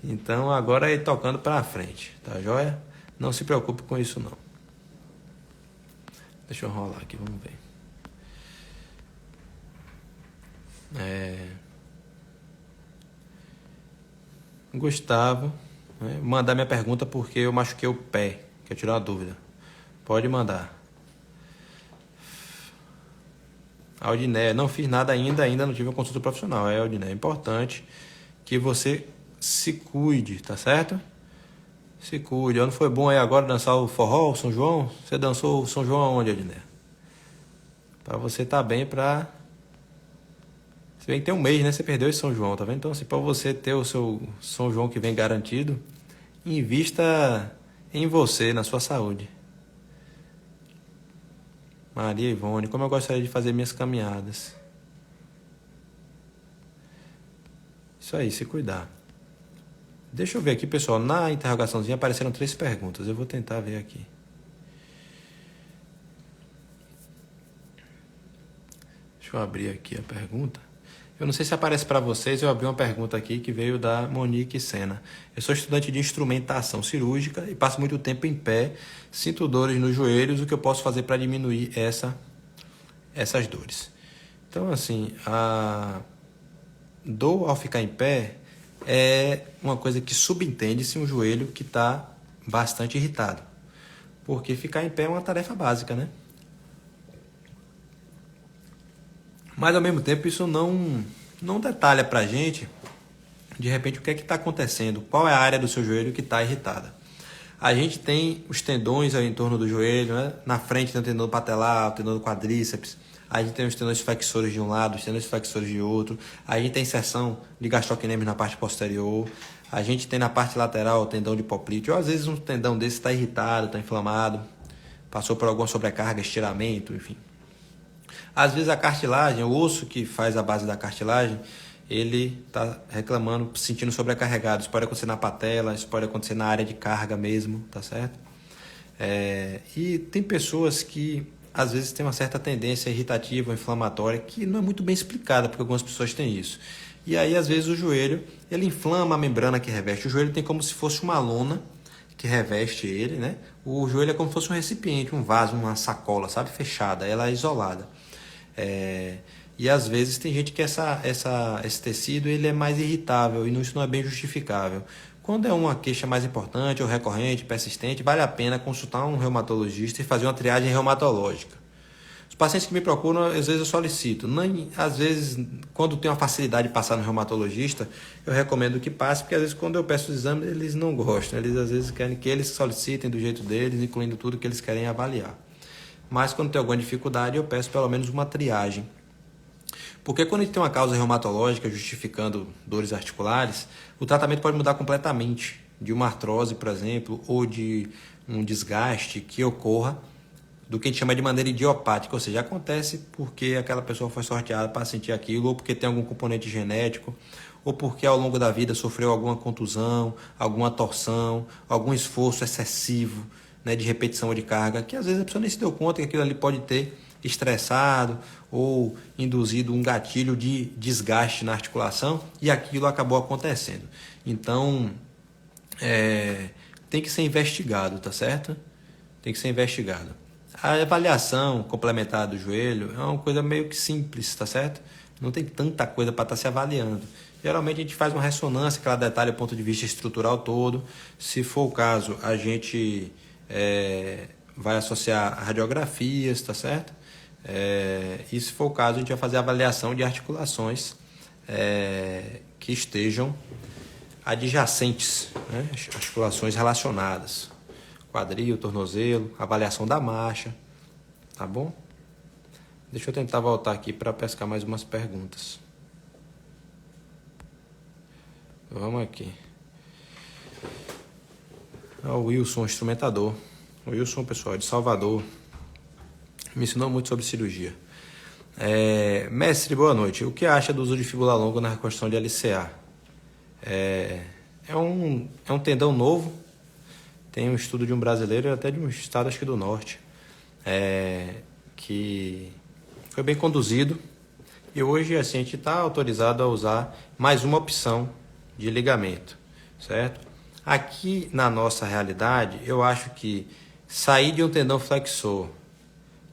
Então agora é tocando para frente, tá joia? Não se preocupe com isso não. Deixa eu rolar aqui, vamos ver. Gustavo, né? Mandar minha pergunta porque eu machuquei o pé. Quer tirar uma dúvida? Pode mandar. Aldiné, não fiz nada ainda não tive uma consulta profissional. Aldiné, é importante que você se cuide, tá certo? Se cuide. Não foi bom aí agora dançar o forró, o São João? Você dançou o São João aonde, Aldiné? Pra você tá bem pra... Se bem que tem um mês, né? Você perdeu esse São João, tá vendo? Então, assim, pra você ter o seu São João que vem garantido, invista em você, na sua saúde. Maria Ivone, como eu gostaria de fazer minhas caminhadas. Isso aí, se cuidar. Deixa eu ver aqui, pessoal. Na interrogaçãozinha apareceram 3 perguntas. Eu vou tentar ver aqui. Deixa eu abrir aqui a pergunta. Eu não sei se aparece para vocês, eu abri uma pergunta aqui que veio da Monique Sena. Eu sou estudante de instrumentação cirúrgica e passo muito tempo em pé, sinto dores nos joelhos, o que eu posso fazer para diminuir essas dores? Então, assim, a dor ao ficar em pé é uma coisa que subentende-se um joelho que está bastante irritado. Porque ficar em pé é uma tarefa básica, né? Mas ao mesmo tempo isso não detalha pra gente, de repente, o que é que está acontecendo, qual é a área do seu joelho que está irritada. A gente tem os tendões ao entorno do joelho, né? Na frente tem o tendão patelar, o tendão do quadríceps. A gente tem os tendões flexores de um lado, os tendões flexores de outro. A gente tem inserção de gastrocnêmio na parte posterior. A gente tem na parte lateral o tendão de poplíteo. Ou às vezes um tendão desse está irritado, está inflamado, passou por alguma sobrecarga, estiramento, enfim. Às vezes a cartilagem, o osso que faz a base da cartilagem, ele está reclamando, sentindo sobrecarregado. Isso pode acontecer na patela, isso pode acontecer na área de carga mesmo, tá certo? E tem pessoas que às vezes têm uma certa tendência irritativa, inflamatória, que não é muito bem explicada, porque algumas pessoas têm isso. E aí, às vezes, o joelho, ele inflama a membrana que reveste. O joelho tem como se fosse uma lona que reveste ele, né? O joelho é como se fosse um recipiente, um vaso, uma sacola, sabe? Fechada, ela é isolada. E às vezes tem gente que esse tecido ele é mais irritável e isso não é bem justificável. Quando é uma queixa mais importante ou recorrente, persistente, vale a pena consultar um reumatologista e fazer uma triagem reumatológica. Os pacientes que me procuram, às vezes eu solicito. Às vezes, quando tem uma facilidade de passar no reumatologista, eu recomendo que passe, porque às vezes quando eu peço os exames, eles não gostam. Eles às vezes querem que eles solicitem do jeito deles, incluindo tudo que eles querem avaliar. Mas quando tem alguma dificuldade, eu peço pelo menos uma triagem. Porque quando a gente tem uma causa reumatológica justificando dores articulares, o tratamento pode mudar completamente. De uma artrose, por exemplo, ou de um desgaste que ocorra do que a gente chama de maneira idiopática, ou seja, acontece porque aquela pessoa foi sorteada para sentir aquilo, ou porque tem algum componente genético, ou porque ao longo da vida sofreu alguma contusão, alguma torção, algum esforço excessivo, né, de repetição ou de carga, que às vezes a pessoa nem se deu conta que aquilo ali pode ter estressado ou induzido um gatilho de desgaste na articulação e aquilo acabou acontecendo. Então, tem que ser investigado, tá certo? Tem que ser investigado. A avaliação complementar do joelho é uma coisa meio que simples, tá certo? Não tem tanta coisa para estar se avaliando. Geralmente a gente faz uma ressonância que ela detalha o ponto de vista estrutural todo. Se for o caso, a gente vai associar radiografias, tá certo? E se for o caso, a gente vai fazer a avaliação de articulações que estejam adjacentes, né? Articulações relacionadas. Quadril, tornozelo, avaliação da marcha, tá bom? Deixa eu tentar voltar aqui para pescar mais umas perguntas. Vamos aqui. O Wilson, instrumentador. O Wilson, pessoal, de Salvador, me ensinou muito sobre cirurgia. Mestre, boa noite. O que acha do uso de fíbula longa na reconstrução de LCA? É um tendão novo. Tem um estudo de um brasileiro e até de um estado, acho que do norte, que foi bem conduzido. E hoje assim, a gente está autorizado a usar mais uma opção de ligamento, certo? Aqui na nossa realidade, eu acho que sair de um tendão flexor,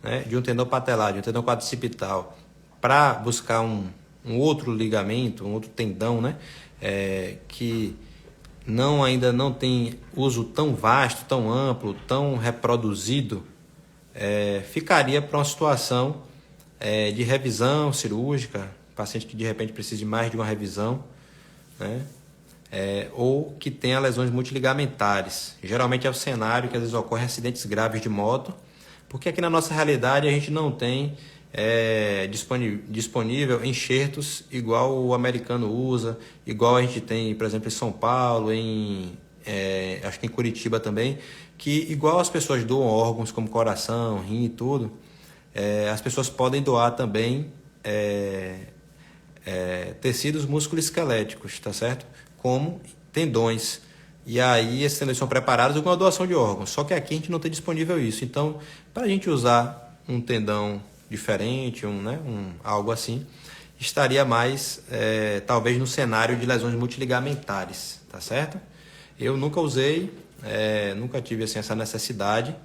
né, de um tendão patelar, de um tendão quadricipital, para buscar um outro ligamento, um outro tendão, né, que ainda não tem uso tão vasto, tão amplo, tão reproduzido, ficaria para uma situação de revisão cirúrgica, paciente que de repente precisa de mais de uma revisão, né? Ou que tenha lesões multiligamentares. Geralmente é o cenário que às vezes ocorre acidentes graves de moto, porque aqui na nossa realidade a gente não tem disponível enxertos igual o americano usa, igual a gente tem, por exemplo, em São Paulo, acho que em Curitiba também, que igual as pessoas doam órgãos como coração, rim e tudo, as pessoas podem doar também tecidos musculoesqueléticos, tá certo? Como tendões. E aí esses tendões são preparados com a doação de órgãos, só que aqui a gente não tem disponível isso. Então, para a gente usar um tendão diferente, algo assim, estaria mais, talvez, no cenário de lesões multiligamentares, tá certo? Eu nunca usei, nunca tive assim, essa necessidade,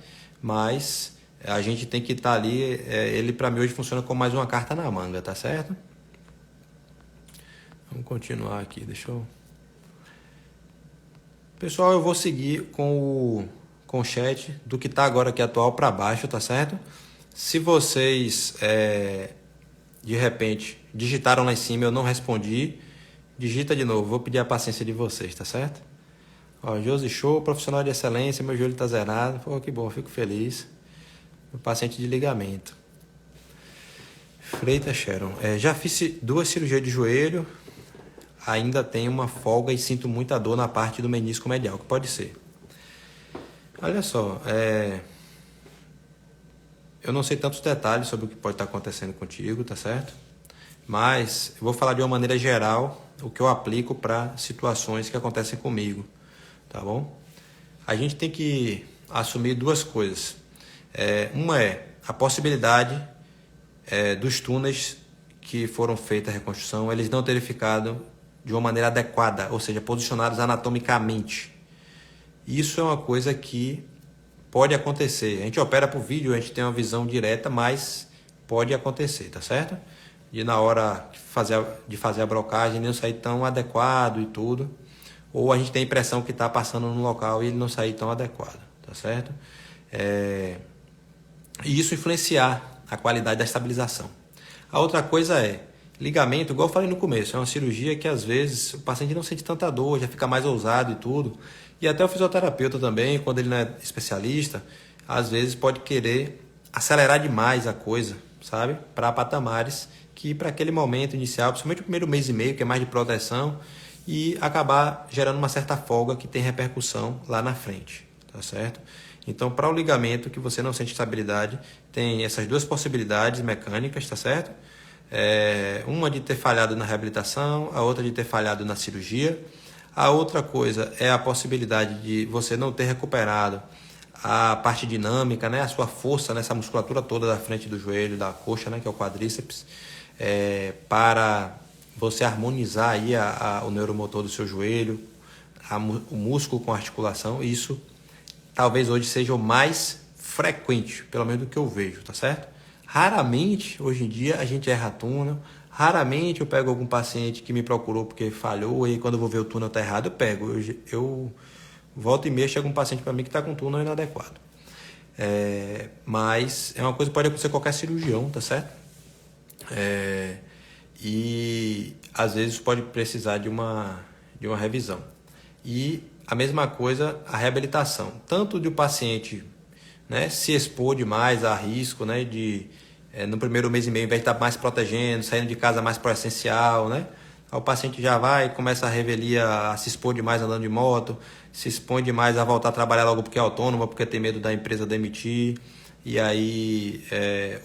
mas a gente tem que estar ali, ele para mim hoje funciona como mais uma carta na manga, tá certo? Vamos continuar aqui, deixa eu Pessoal, eu vou seguir com o chat do que está agora aqui atual para baixo, tá certo? Se vocês, de repente, digitaram lá em cima e eu não respondi, digita de novo. Vou pedir a paciência de vocês, tá certo? Ó, Josi Show, profissional de excelência, meu joelho tá zerado. Pô, que bom, fico feliz. Meu paciente de ligamento. Freitas Sharon. Já fiz 2 cirurgias de joelho, ainda tenho uma folga e sinto muita dor na parte do menisco medial, que pode ser. Olha só, eu não sei tantos detalhes sobre o que pode estar acontecendo contigo, tá certo? Mas eu vou falar de uma maneira geral o que eu aplico para situações que acontecem comigo, tá bom? A gente tem que assumir 2 coisas. Uma é a possibilidade dos túneis que foram feitos a reconstrução, eles não terem ficado de uma maneira adequada, ou seja, posicionados anatomicamente. Isso é uma coisa que pode acontecer. A gente opera por vídeo, a gente tem uma visão direta, mas pode acontecer, tá certo? E na hora de fazer a brocagem não sair tão adequado e tudo, ou a gente tem a impressão que está passando no local e ele não sair tão adequado, tá certo? E isso influenciar a qualidade da estabilização. A outra coisa ligamento, igual eu falei no começo, é uma cirurgia que às vezes o paciente não sente tanta dor, já fica mais ousado e tudo. E até o fisioterapeuta também, quando ele não é especialista, às vezes pode querer acelerar demais a coisa, sabe? Para patamares que para aquele momento inicial, principalmente o primeiro mês e meio, que é mais de proteção, e acabar gerando uma certa folga que tem repercussão lá na frente, tá certo? Então, para o ligamento que você não sente estabilidade, tem essas 2 possibilidades mecânicas, tá certo? Uma de ter falhado na reabilitação, a outra de ter falhado na cirurgia. A outra coisa é a possibilidade de você não ter recuperado a parte dinâmica, né? A sua força nessa musculatura toda da frente do joelho, da coxa, né? Que é o quadríceps, para você harmonizar aí o neuromotor do seu joelho, o músculo com a articulação. Isso talvez hoje seja o mais frequente, pelo menos do que eu vejo, tá certo? Raramente, hoje em dia, a gente erra túnel. Raramente eu pego algum paciente que me procurou porque falhou e quando eu vou ver o túnel tá errado, eu pego. Eu volto e meia, chega um paciente para mim que está com túnel inadequado. Mas é uma coisa que pode acontecer com qualquer cirurgião, tá certo? E às vezes pode precisar de uma revisão. E a mesma coisa a reabilitação. Tanto de o paciente, né, se expor demais a risco, né, no primeiro mês e meio, ao invés de estar mais protegendo, saindo de casa mais pro essencial, né? Aí o paciente já vai, começa a revelia, a se expor demais andando de moto, se expõe demais a voltar a trabalhar logo porque é autônomo, porque tem medo da empresa demitir, e aí,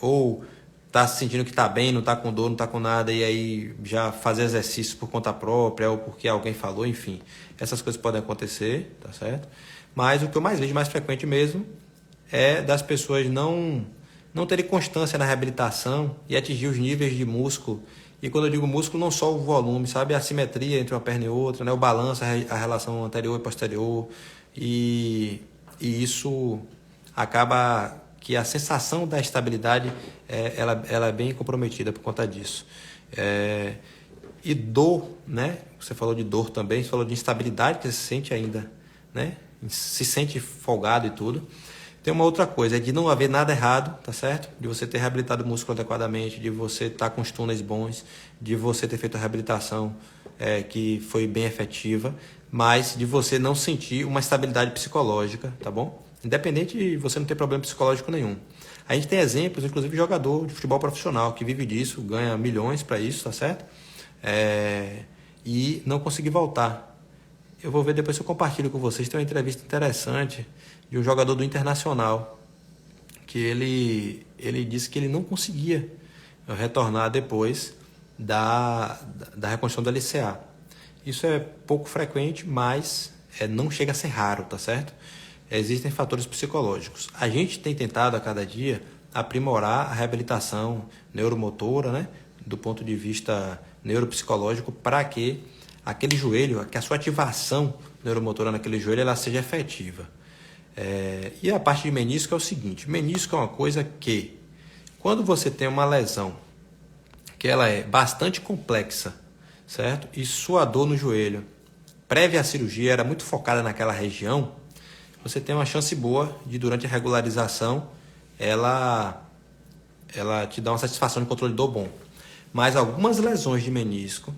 ou tá se sentindo que tá bem, não tá com dor, não tá com nada, e aí já fazer exercício por conta própria, ou porque alguém falou, enfim. Essas coisas podem acontecer, tá certo? Mas o que eu mais vejo, mais frequente mesmo, é das pessoas não terem constância na reabilitação e atingir os níveis de músculo. E quando eu digo músculo, não só o volume, sabe? A simetria entre uma perna e outra, né? O balanço, a relação anterior e posterior. E isso acaba que a sensação da estabilidade, ela é bem comprometida por conta disso. E dor, né? Você falou de dor também, você falou de instabilidade que você sente ainda, né? Se sente folgado e tudo. Tem uma outra coisa, é de não haver nada errado, tá certo? De você ter reabilitado o músculo adequadamente, de você estar com os túneis bons, de você ter feito a reabilitação que foi bem efetiva, mas de você não sentir uma estabilidade psicológica, tá bom? Independente de você não ter problema psicológico nenhum. A gente tem exemplos, inclusive jogador de futebol profissional que vive disso, ganha milhões para isso, tá certo? E não conseguir voltar. Eu vou ver depois se eu compartilho com vocês. Tem uma entrevista interessante de um jogador do Internacional que ele disse que ele não conseguia retornar depois da reconstrução da LCA. Isso é pouco frequente, mas não chega a ser raro, tá certo? Existem fatores psicológicos. A gente tem tentado a cada dia aprimorar a reabilitação neuromotora, né? Do ponto de vista neuropsicológico, para que aquele joelho, que a sua ativação neuromotora naquele joelho, ela seja efetiva. E a parte de menisco é o seguinte: menisco é uma coisa que, quando você tem uma lesão que ela é bastante complexa, certo? E sua dor no joelho prévia à cirurgia era muito focada naquela região, você tem uma chance boa de, durante a regularização, ela te dá uma satisfação de controle de dor bom. Mas algumas lesões de menisco,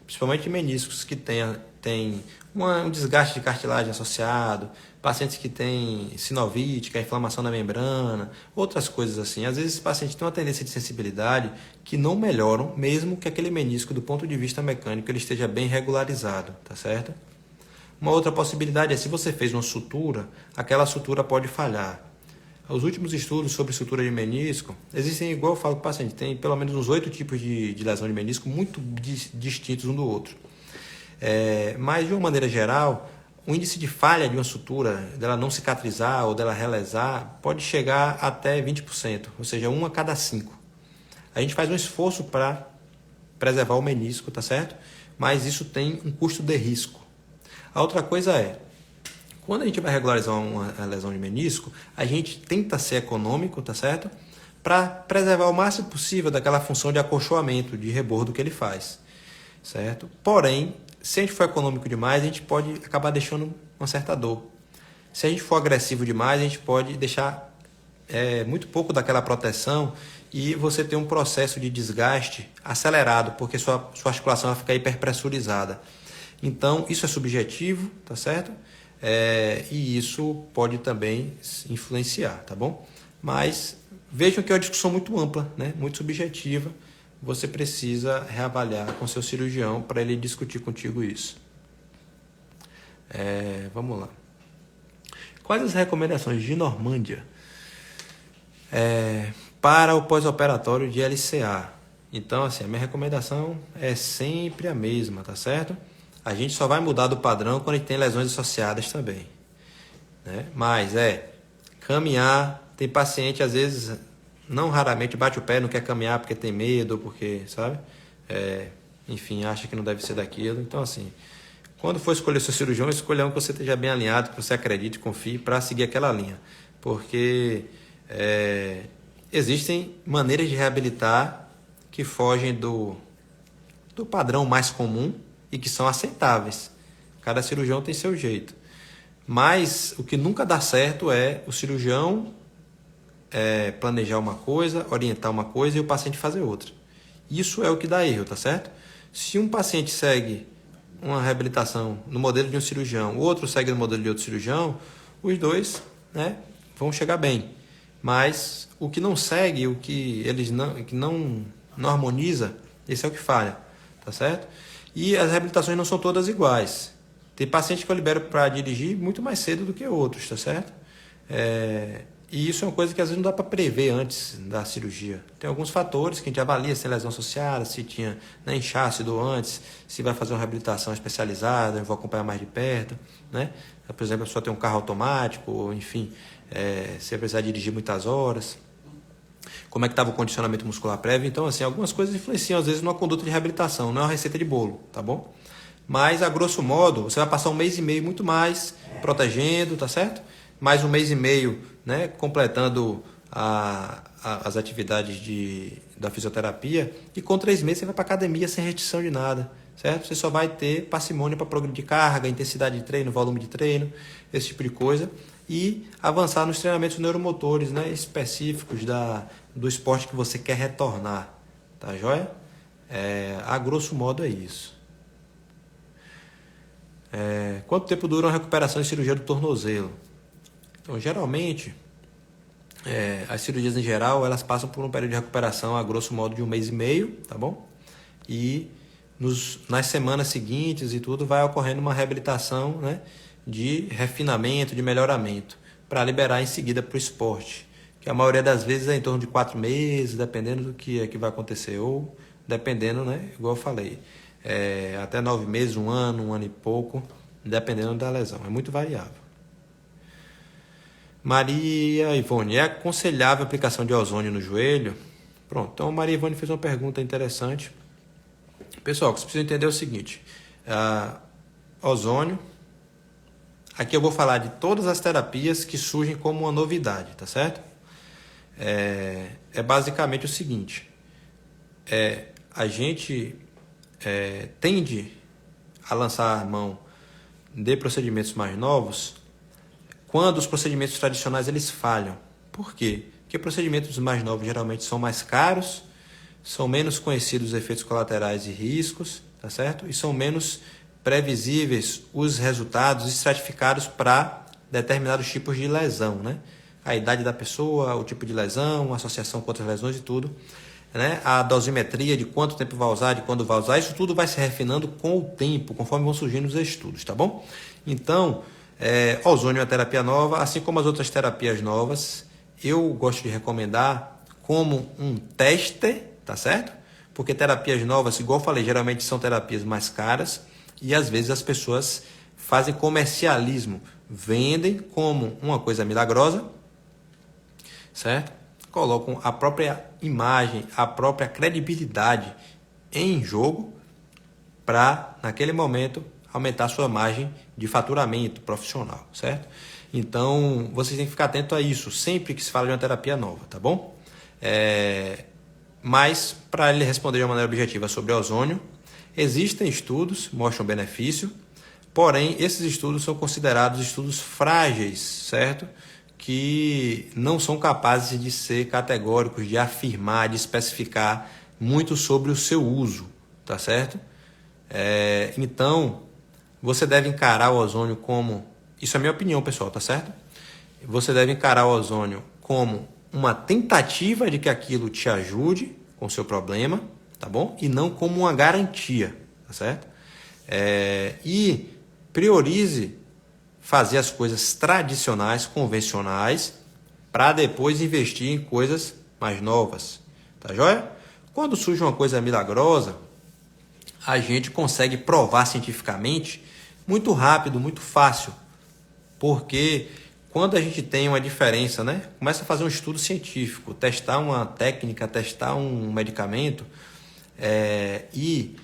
principalmente meniscos que tem um desgaste de cartilagem associado, pacientes que têm sinovite, que é inflamação da membrana, outras coisas assim. Às vezes esse paciente tem uma tendência de sensibilidade que não melhoram, mesmo que aquele menisco, do ponto de vista mecânico, ele esteja bem regularizado, tá certo? Uma outra possibilidade é, se você fez uma sutura, aquela sutura pode falhar. Os últimos estudos sobre sutura de menisco, existem, igual eu falo com o paciente, tem pelo menos uns 8 tipos de lesão de menisco muito distintos um do outro. Mas, de uma maneira geral, o índice de falha de uma sutura, dela não cicatrizar ou dela relesar, pode chegar até 20%, ou seja, 1 a cada 5. A gente faz um esforço para preservar o menisco, tá certo? Mas isso tem um custo de risco. A outra coisa é, quando a gente vai regularizar uma lesão de menisco, a gente tenta ser econômico, tá certo? Para preservar o máximo possível daquela função de acolchoamento, de rebordo que ele faz, certo? Porém, se a gente for econômico demais, a gente pode acabar deixando uma certa dor. Se a gente for agressivo demais, a gente pode deixar muito pouco daquela proteção e você ter um processo de desgaste acelerado, porque sua articulação vai ficar hiperpressurizada. Então, isso é subjetivo, tá certo? E isso pode também influenciar, tá bom? Mas vejam que é uma discussão muito ampla, né? Muito subjetiva. Você precisa reavaliar com seu cirurgião para ele discutir contigo isso. Vamos lá. Quais as recomendações de Normândia para o pós-operatório de LCA? Então, assim, a minha recomendação é sempre a mesma, tá certo? A gente só vai mudar do padrão quando a gente tem lesões associadas também, né? Mas caminhar, tem paciente, às vezes, não raramente, bate o pé, não quer caminhar porque tem medo, porque, sabe? Enfim, acha que não deve ser daquilo. Então, assim, quando for escolher seu cirurgião, escolha um que você esteja bem alinhado, que você acredite, confie, para seguir aquela linha. Porque existem maneiras de reabilitar que fogem do padrão mais comum e que são aceitáveis. Cada cirurgião tem seu jeito. Mas o que nunca dá certo é o cirurgião planejar uma coisa, orientar uma coisa e o paciente fazer outra. Isso é o que dá erro, tá certo? Se um paciente segue uma reabilitação no modelo de um cirurgião, o outro segue no modelo de outro cirurgião, os dois, né, vão chegar bem. Mas o que não segue, o que não harmoniza, esse é o que falha, tá certo? E as reabilitações não são todas iguais. Tem paciente que eu libero para dirigir muito mais cedo do que outros, tá certo? E isso é uma coisa que às vezes não dá para prever antes da cirurgia. Tem alguns fatores que a gente avalia, se tem lesão associada, se tinha inchaço do antes, se vai fazer uma reabilitação especializada, eu vou acompanhar mais de perto, né? Por exemplo, a pessoa tem um carro automático, ou enfim, se vai precisar dirigir muitas horas. Como é que estava o condicionamento muscular prévio. Então, assim, algumas coisas influenciam, às vezes, numa conduta de reabilitação. Não é uma receita de bolo, tá bom? Mas, a grosso modo, você vai passar 1 mês e meio muito mais protegendo, tá certo? Mais 1 mês e meio, né, completando as atividades da fisioterapia. E com 3 meses você vai para academia sem restrição de nada, certo? Você só vai ter parcimônia para progredir carga, intensidade de treino, volume de treino, esse tipo de coisa. E avançar nos treinamentos neuromotores, né, específicos do esporte que você quer retornar, tá joia? A grosso modo é isso. Quanto tempo dura uma recuperação e cirurgia do tornozelo? Então, geralmente, as cirurgias em geral, elas passam por um período de recuperação a grosso modo de 1 mês e meio, tá bom? E nas semanas seguintes e tudo vai ocorrendo uma reabilitação, né, de refinamento, de melhoramento, para liberar em seguida para o esporte, que a maioria das vezes é em torno de 4 meses, dependendo do que vai acontecer, ou dependendo, né, igual eu falei, até 9 meses, 1 ano e pouco, dependendo da lesão, é muito variável. Maria Ivone, é aconselhável a aplicação de ozônio no joelho? Pronto, então a Maria Ivone fez uma pergunta interessante. Pessoal, o que vocês precisam entender é o seguinte, ozônio, aqui eu vou falar de todas as terapias que surgem como uma novidade, tá certo? Basicamente o seguinte, a gente tende a lançar a mão de procedimentos mais novos quando os procedimentos tradicionais eles falham. Por quê? Porque procedimentos mais novos geralmente são mais caros, são menos conhecidos os efeitos colaterais e riscos, tá certo? E são menos previsíveis os resultados estratificados para determinados tipos de lesão, né? A idade da pessoa, o tipo de lesão, a associação com outras lesões e tudo, né? A dosimetria de quanto tempo vai usar, de quando vai usar, isso tudo vai se refinando com o tempo, conforme vão surgindo os estudos, tá bom? Então, ozônio é uma terapia nova, assim como as outras terapias novas, eu gosto de recomendar como um teste, tá certo? Porque terapias novas, igual eu falei, geralmente são terapias mais caras e às vezes as pessoas fazem comercialismo, vendem como uma coisa milagrosa, certo? Colocam a própria imagem, a própria credibilidade em jogo para, naquele momento, aumentar a sua margem de faturamento profissional, certo? Então, vocês têm que ficar atento a isso sempre que se fala de uma terapia nova, tá bom? Mas, para ele responder de uma maneira objetiva sobre ozônio, existem estudos que mostram benefício, porém, esses estudos são considerados estudos frágeis, certo? Que não são capazes de ser categóricos, de afirmar, de especificar muito sobre o seu uso, tá certo? Então, você deve encarar o ozônio como... Isso é a minha opinião, pessoal, tá certo? Você deve encarar o ozônio como uma tentativa de que aquilo te ajude com o seu problema, tá bom? E não como uma garantia, tá certo? E priorize fazer as coisas tradicionais, convencionais, para depois investir em coisas mais novas, tá joia? Quando surge uma coisa milagrosa, a gente consegue provar cientificamente muito rápido, muito fácil, porque quando a gente tem uma diferença, né? Começa a fazer um estudo científico, testar uma técnica, testar um medicamento, e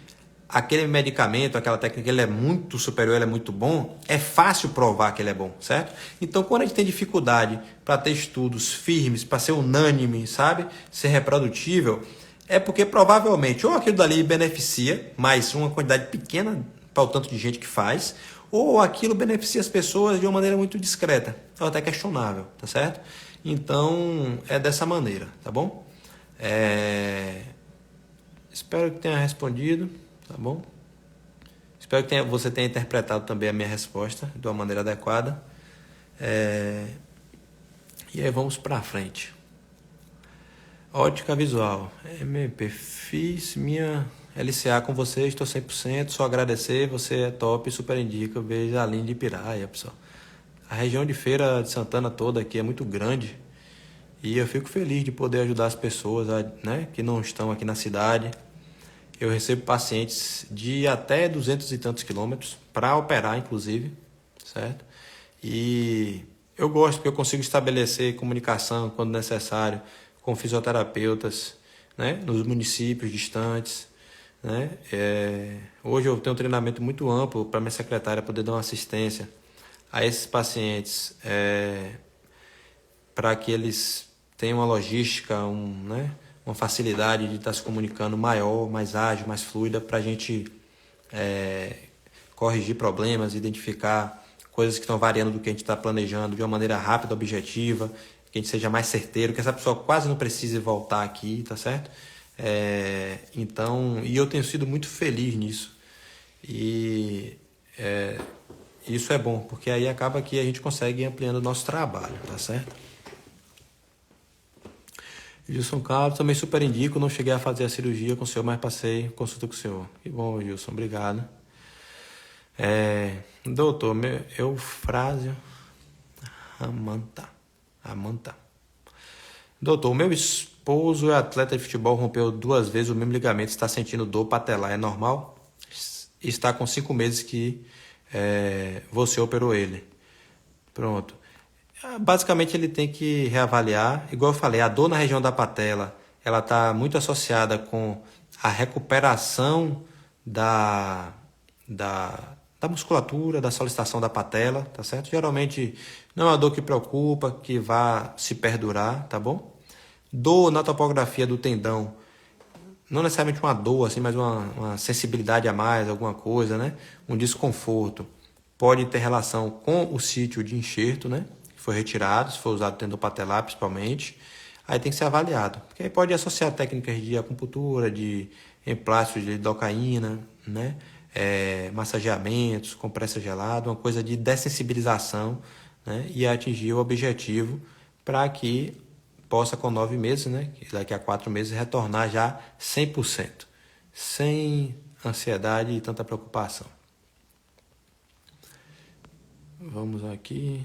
aquele medicamento, aquela técnica, ele é muito superior, ele é muito bom, é fácil provar que ele é bom, certo? Então, quando a gente tem dificuldade para ter estudos firmes, para ser unânime, sabe? Ser reprodutível, é porque provavelmente ou aquilo dali beneficia, mas uma quantidade pequena para o tanto de gente que faz, ou aquilo beneficia as pessoas de uma maneira muito discreta, ou até questionável, tá certo? Então, é dessa maneira, tá bom? Espero que tenha respondido, tá bom? Espero que você tenha interpretado também a minha resposta de uma maneira adequada. E aí vamos para frente. Ótica visual. MP, fiz minha LCA com você, estou 100%, só agradecer, você é top, super indica, vejo a linha de Piraia, pessoal. A região de Feira de Santana toda aqui é muito grande e eu fico feliz de poder ajudar as pessoas, né, que não estão aqui na cidade. Eu recebo pacientes de até 200 e tantos quilômetros para operar, inclusive, certo? E eu gosto porque eu consigo estabelecer comunicação quando necessário com fisioterapeutas, né, nos municípios distantes, né? Hoje eu tenho um treinamento muito amplo para minha secretária poder dar uma assistência a esses pacientes, para que eles tenham uma logística, né, uma facilidade de estar se comunicando maior, mais ágil, mais fluida, para a gente corrigir problemas, identificar coisas que estão variando do que a gente está planejando de uma maneira rápida, objetiva, que a gente seja mais certeiro, que essa pessoa quase não precise voltar aqui, tá certo? Então, e eu tenho sido muito feliz nisso. E isso é bom, porque aí acaba que a gente consegue ir ampliando o nosso trabalho, tá certo? Gilson Carlos, também super indico, não cheguei a fazer a cirurgia com o senhor, mas passei consulta com o senhor. Que bom, Gilson, obrigado. Doutor, Eufrásio Amanta. Doutor, meu esposo é atleta de futebol, rompeu 2 vezes o mesmo ligamento, está sentindo dor patelar, é normal? Está com 5 meses que você operou ele. Pronto. Basicamente ele tem que reavaliar, igual eu falei, a dor na região da patela, ela está muito associada com a recuperação da musculatura, da solicitação da patela, tá certo? Geralmente não é uma dor que preocupa, que vá se perdurar, tá bom? Dor na topografia do tendão, não necessariamente uma dor, assim, mas uma sensibilidade a mais, alguma coisa, né? Um desconforto. pode ter relação com o sítio de enxerto, né? Que foi retirado, se for usado dentro do patelar, principalmente. Aí tem que ser avaliado. Porque aí pode associar técnicas de acupuntura, de emplastro de lidocaína, né? Massageamentos, compressa gelada, uma coisa de dessensibilização, né? E atingir o objetivo para que possa, com 9 meses, né? Daqui a 4 meses, retornar já 100%, sem ansiedade e tanta preocupação. Vamos aqui.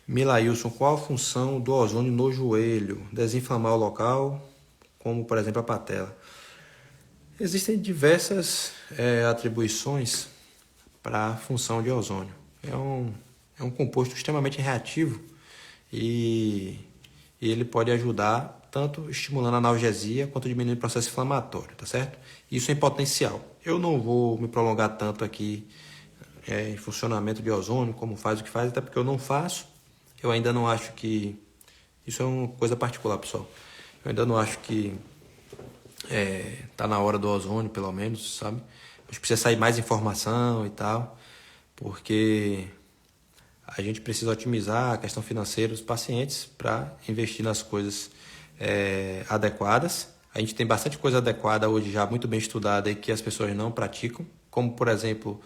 Milailson, qual a função do ozônio no joelho? Desinflamar o local, como por exemplo a patela. Existem diversas atribuições para a função de ozônio. É um composto extremamente reativo e ele pode ajudar tanto estimulando a analgesia quanto diminuindo o processo inflamatório, tá certo? Isso em potencial. Eu não vou me prolongar tanto aqui em funcionamento de ozônio, como faz o que faz, até porque eu não faço. Eu ainda não acho que... Isso é uma coisa particular, pessoal. Eu ainda não acho que tá na hora do ozônio, pelo menos, sabe? Acho que precisa sair mais informação e tal, porque a gente precisa otimizar a questão financeira dos pacientes para investir nas coisas adequadas. A gente tem bastante coisa adequada hoje já, muito bem estudada e que as pessoas não praticam, como, por exemplo,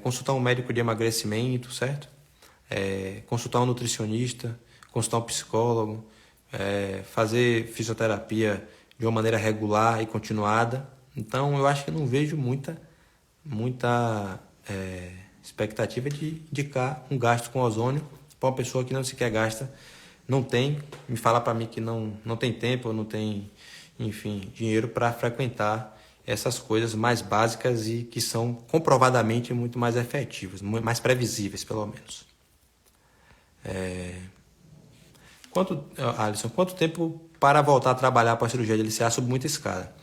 consultar um médico de emagrecimento, certo? Consultar um nutricionista, consultar um psicólogo, fazer fisioterapia de uma maneira regular e continuada. Então, eu acho que eu não vejo muita expectativa de indicar um gasto com ozônio para uma pessoa que não sequer gasta, não tem, me fala para mim que não tem tempo, não tem, enfim, dinheiro para frequentar essas coisas mais básicas e que são comprovadamente muito mais efetivas, mais previsíveis, pelo menos. Alisson, quanto tempo para voltar a trabalhar após a cirurgia de LCA sob muita escada?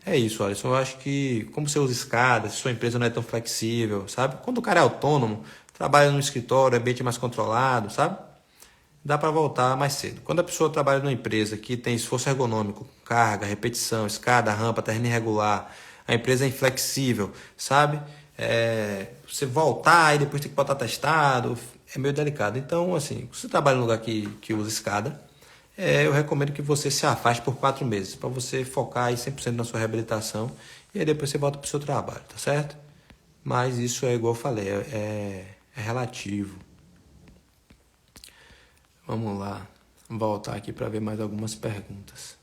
É isso, Alisson. Eu acho que, como você usa escada, se sua empresa não é tão flexível, sabe? Quando o cara é autônomo, trabalha no escritório, é bem mais controlado, sabe? Dá para voltar mais cedo. Quando a pessoa trabalha numa empresa que tem esforço ergonômico, carga, repetição, escada, rampa, terreno irregular, a empresa é inflexível, sabe? Você voltar e depois ter que botar testado, é meio delicado. Então, assim, se você trabalha em um lugar que usa escada, eu recomendo que você se afaste por 4 meses, para você focar aí 100% na sua reabilitação e aí depois você volta para o seu trabalho, tá certo? Mas isso é igual eu falei, é relativo. Vamos lá, voltar aqui para ver mais algumas perguntas.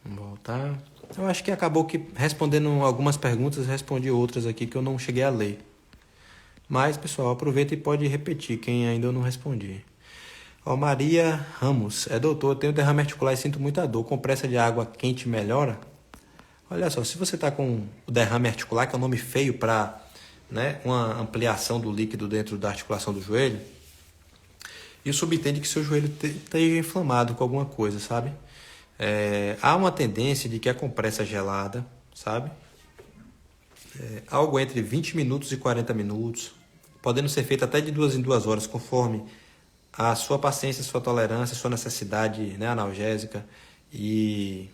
Vamos voltar. Eu acho que acabou que respondendo algumas perguntas, respondi outras aqui que eu não cheguei a ler. Mas, pessoal, aproveita e pode repetir quem ainda eu não respondi. Maria Ramos, doutor, eu tenho derrame articular e sinto muita dor. Compressa de água quente melhora? Olha só, se você está com o derrame articular, que é um nome feio para uma ampliação do líquido dentro da articulação do joelho, isso subentende que seu joelho esteja inflamado com alguma coisa, sabe? Há uma tendência de que a compressa gelada, sabe? Algo entre 20 minutos e 40 minutos, podendo ser feita até de 2 em 2 horas, conforme a sua paciência, sua tolerância, sua necessidade analgésica e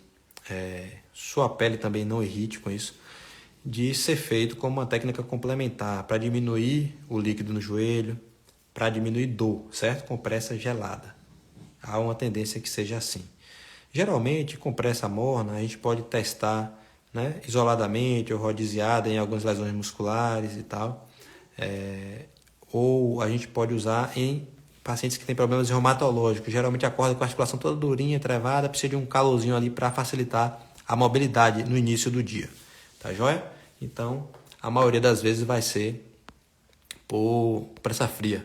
sua pele também não irrite com isso, de ser feito como uma técnica complementar para diminuir o líquido no joelho, para diminuir dor, certo? Compressa gelada. Há uma tendência que seja assim. Geralmente, compressa morna a gente pode testar isoladamente ou rodiziada em algumas lesões musculares e tal. Ou a gente pode usar em pacientes que têm problemas reumatológicos. Geralmente acorda com a articulação toda durinha, trevada, precisa de um calorzinho ali para facilitar a mobilidade no início do dia. Tá joia? Então, a maioria das vezes vai ser por pressa fria.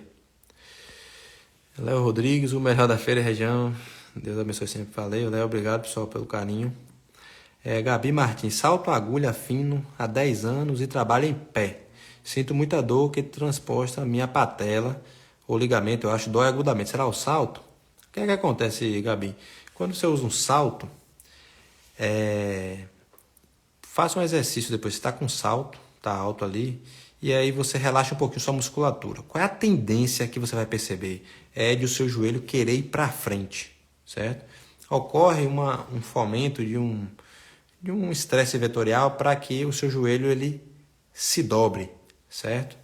Léo Rodrigues, o melhor da feira e região. Deus abençoe, sempre falei. Léo, obrigado, pessoal, pelo carinho. Gabi Martins, salto agulha fino há 10 anos e trabalho em pé. Sinto muita dor que transposta a minha patela ou ligamento, eu acho, dói agudamente. Será o salto? O que é que acontece, Gabi? Quando você usa um salto, faça um exercício depois. Você está com salto, está alto ali, e aí você relaxa um pouquinho sua musculatura. Qual é a tendência que você vai perceber? É de o seu joelho querer ir para frente, certo? Ocorre um fomento de um estresse vetorial para que o seu joelho ele se dobre, certo?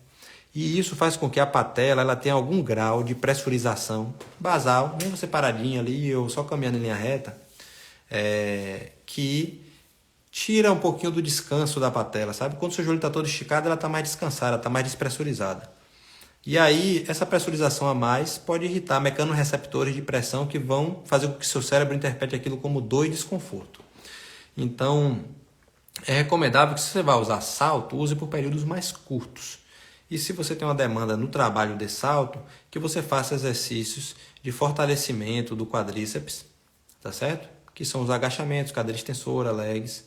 E isso faz com que a patela ela tenha algum grau de pressurização basal, mesmo você paradinho ali ou só caminhando em linha reta, que tira um pouquinho do descanso da patela, sabe? Quando o seu joelho está todo esticado, ela está mais descansada, está mais despressurizada. E aí, essa pressurização a mais pode irritar mecanorreceptores de pressão que vão fazer com que seu cérebro interprete aquilo como dor e desconforto. Então, é recomendável que se você vai usar salto, use por períodos mais curtos. E se você tem uma demanda no trabalho de salto, que você faça exercícios de fortalecimento do quadríceps, tá certo? Que são os agachamentos, cadeira extensora, legs,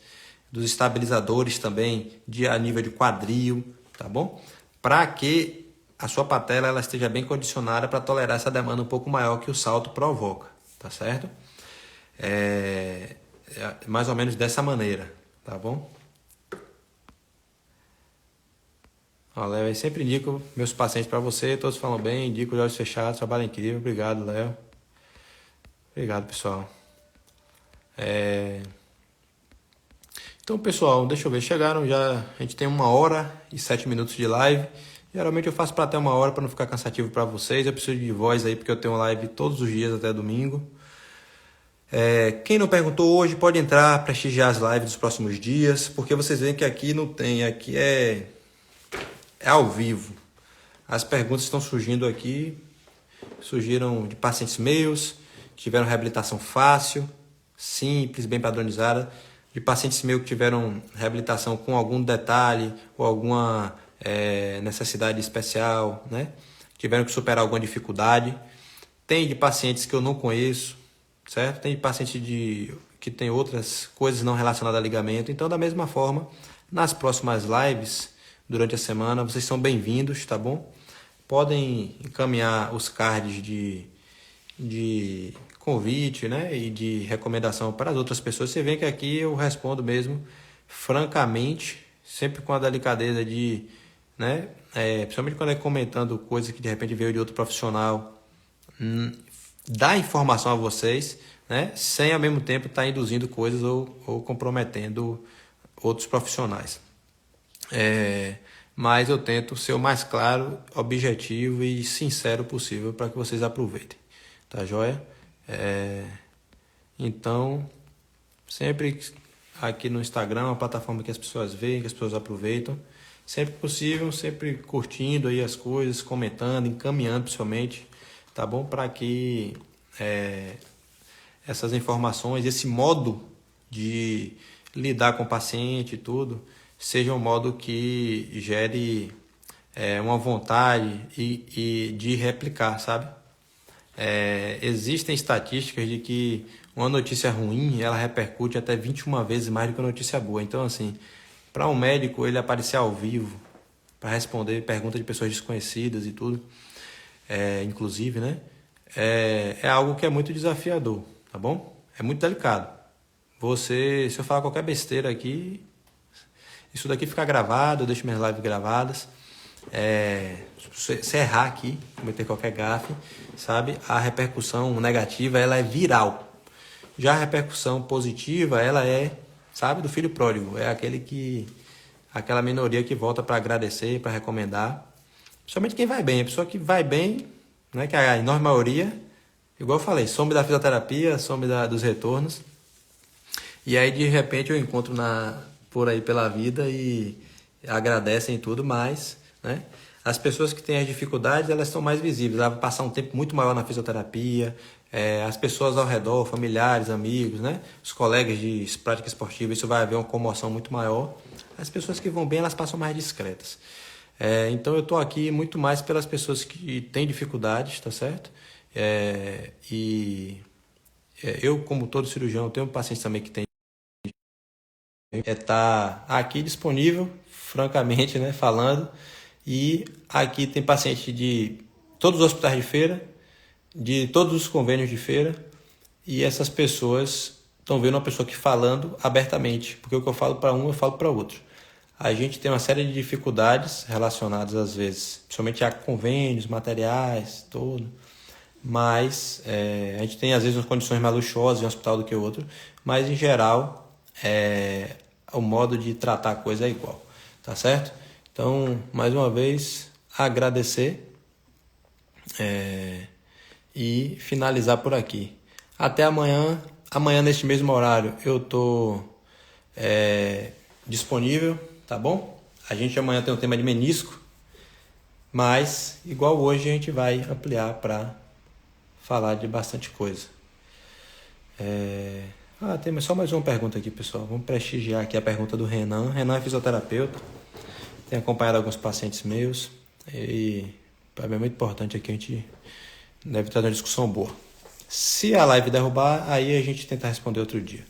dos estabilizadores também a nível de quadril, tá bom? Para que a sua patela ela esteja bem condicionada para tolerar essa demanda um pouco maior que o salto provoca, tá certo? Mais ou menos dessa maneira, tá bom? Ó, Léo, eu sempre indico meus pacientes para você, todos falam bem, indico os olhos fechados, trabalho incrível, obrigado, Léo. Obrigado, pessoal. Então, pessoal, deixa eu ver, chegaram já, a gente tem 1h07 de live. Geralmente eu faço para até 1 hora para não ficar cansativo para vocês. Eu preciso de voz aí porque eu tenho live todos os dias até domingo. Quem não perguntou hoje pode entrar, prestigiar as lives dos próximos dias, porque vocês veem que aqui não tem, aqui é ao vivo. As perguntas estão surgindo aqui, surgiram de pacientes meus, tiveram reabilitação fácil, simples, bem padronizada, de pacientes meus que tiveram reabilitação com algum detalhe ou alguma necessidade especial, né? Tiveram que superar alguma dificuldade. Tem de pacientes que eu não conheço, certo? Tem de paciente que tem outras coisas não relacionadas a ligamento. Então, da mesma forma, nas próximas lives, durante a semana, vocês são bem-vindos, tá bom? Podem encaminhar os cards de convite, né? E de recomendação para as outras pessoas. Você vê que aqui eu respondo mesmo francamente, sempre com a delicadeza de, né? Principalmente quando é comentando coisa que de repente veio de outro profissional, dar informação a vocês, né? Sem ao mesmo tempo estar induzindo coisas ou comprometendo outros profissionais. Mas eu tento ser o mais claro, objetivo e sincero possível para que vocês aproveitem, tá joia? Então, sempre aqui no Instagram, uma plataforma que as pessoas veem, que as pessoas aproveitam, sempre possível, sempre curtindo aí as coisas, comentando, encaminhando principalmente, tá bom? Para que essas informações, esse modo de lidar com o paciente e tudo, seja um modo que gere uma vontade e de replicar, sabe? Existem estatísticas de que uma notícia ruim, ela repercute até 21 vezes mais do que uma notícia boa. Então, assim, para um médico ele aparecer ao vivo para responder perguntas de pessoas desconhecidas e tudo, inclusive, né? É algo que é muito desafiador, tá bom? É muito delicado. Se eu falar qualquer besteira aqui, isso daqui fica gravado, eu deixo minhas lives gravadas. Se você errar aqui, cometer qualquer gafe, sabe? A repercussão negativa, ela é viral. Já a repercussão positiva, ela sabe, do filho pródigo. É aquela minoria que volta para agradecer, para recomendar. Principalmente quem vai bem. A pessoa que vai bem, né, que a enorme maioria, igual eu falei, some da fisioterapia, some dos retornos. E aí, de repente, eu encontro por aí pela vida e agradecem tudo, mas, né? As pessoas que têm as dificuldades, elas são mais visíveis. Ela vai passar um tempo muito maior na fisioterapia. As pessoas ao redor, familiares, amigos, né? Os colegas de prática esportiva, isso vai haver uma comoção muito maior. As pessoas que vão bem, elas passam mais discretas. Então, eu estou aqui muito mais pelas pessoas que têm dificuldades, tá certo? Eu, como todo cirurgião, tenho pacientes também que têm tá aqui disponível, francamente, né, falando. E aqui tem paciente de todos os hospitais de feira, de todos os convênios de feira, e essas pessoas estão vendo uma pessoa aqui falando abertamente, porque o que eu falo para um, eu falo para outro. a gente tem uma série de dificuldades relacionadas, às vezes, principalmente a convênios, materiais, tudo. Mas a gente tem, às vezes, umas condições mais luxuosas em um hospital do que o outro, mas, em geral, o modo de tratar a coisa é igual, tá certo? Então, mais uma vez, agradecer e finalizar por aqui. Até amanhã. Amanhã, neste mesmo horário, eu estou disponível, tá bom? A gente amanhã tem um tema de menisco, mas, igual hoje, a gente vai ampliar para falar de bastante coisa. Tem só mais uma pergunta aqui, pessoal. Vamos prestigiar aqui a pergunta do Renan. Renan é fisioterapeuta, tem acompanhado alguns pacientes meus e é muito importante aqui, a gente deve ter uma discussão boa. Se a live derrubar, aí a gente tenta responder outro dia.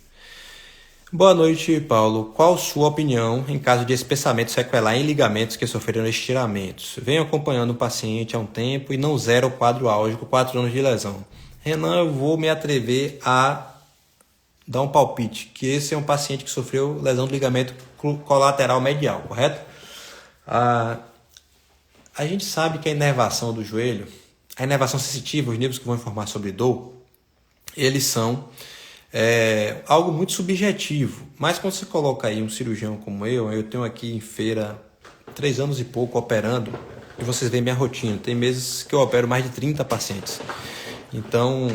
Boa noite, Paulo. Qual sua opinião em caso de espessamento sequelar em ligamentos que sofreram estiramentos? Venho acompanhando o paciente há um tempo e não zera o quadro álgico, 4 anos de lesão. Renan, eu vou me atrever a dar um palpite, que esse é um paciente que sofreu lesão do ligamento colateral medial, correto? A gente sabe que a inervação do joelho, a inervação sensitiva, os nervos que vão informar sobre dor, eles são algo muito subjetivo. Mas quando você coloca aí um cirurgião como eu tenho aqui em Feira 3 anos e pouco operando, e vocês veem minha rotina, tem meses que eu opero mais de 30 pacientes. Então,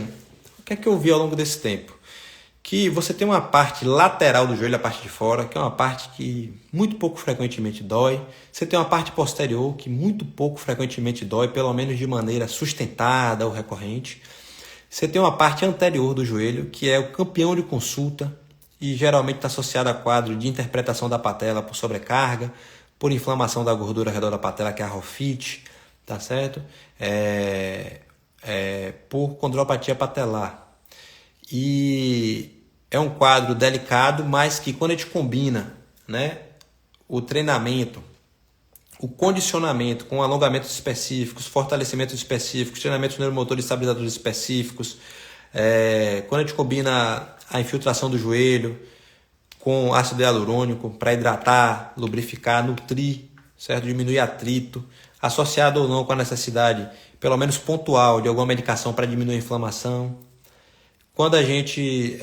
o que é que eu vi ao longo desse tempo? Que você tem uma parte lateral do joelho, a parte de fora, que é uma parte que muito pouco frequentemente dói. Você tem uma parte posterior que muito pouco frequentemente dói, pelo menos de maneira sustentada ou recorrente. Você tem uma parte anterior do joelho, que é o campeão de consulta e geralmente está associado a quadro de interpretação da patela por sobrecarga, por inflamação da gordura ao redor da patela, que é a rofite, tá certo? Por condropatia patelar. E é um quadro delicado, mas que quando a gente combina, né, o treinamento, o condicionamento com alongamentos específicos, fortalecimentos específicos, treinamentos neuromotores estabilizadores específicos, quando a gente combina a infiltração do joelho com ácido hialurônico para hidratar, lubrificar, nutrir, certo? Diminuir atrito, associado ou não com a necessidade, pelo menos pontual, de alguma medicação para diminuir a inflamação. Quando a gente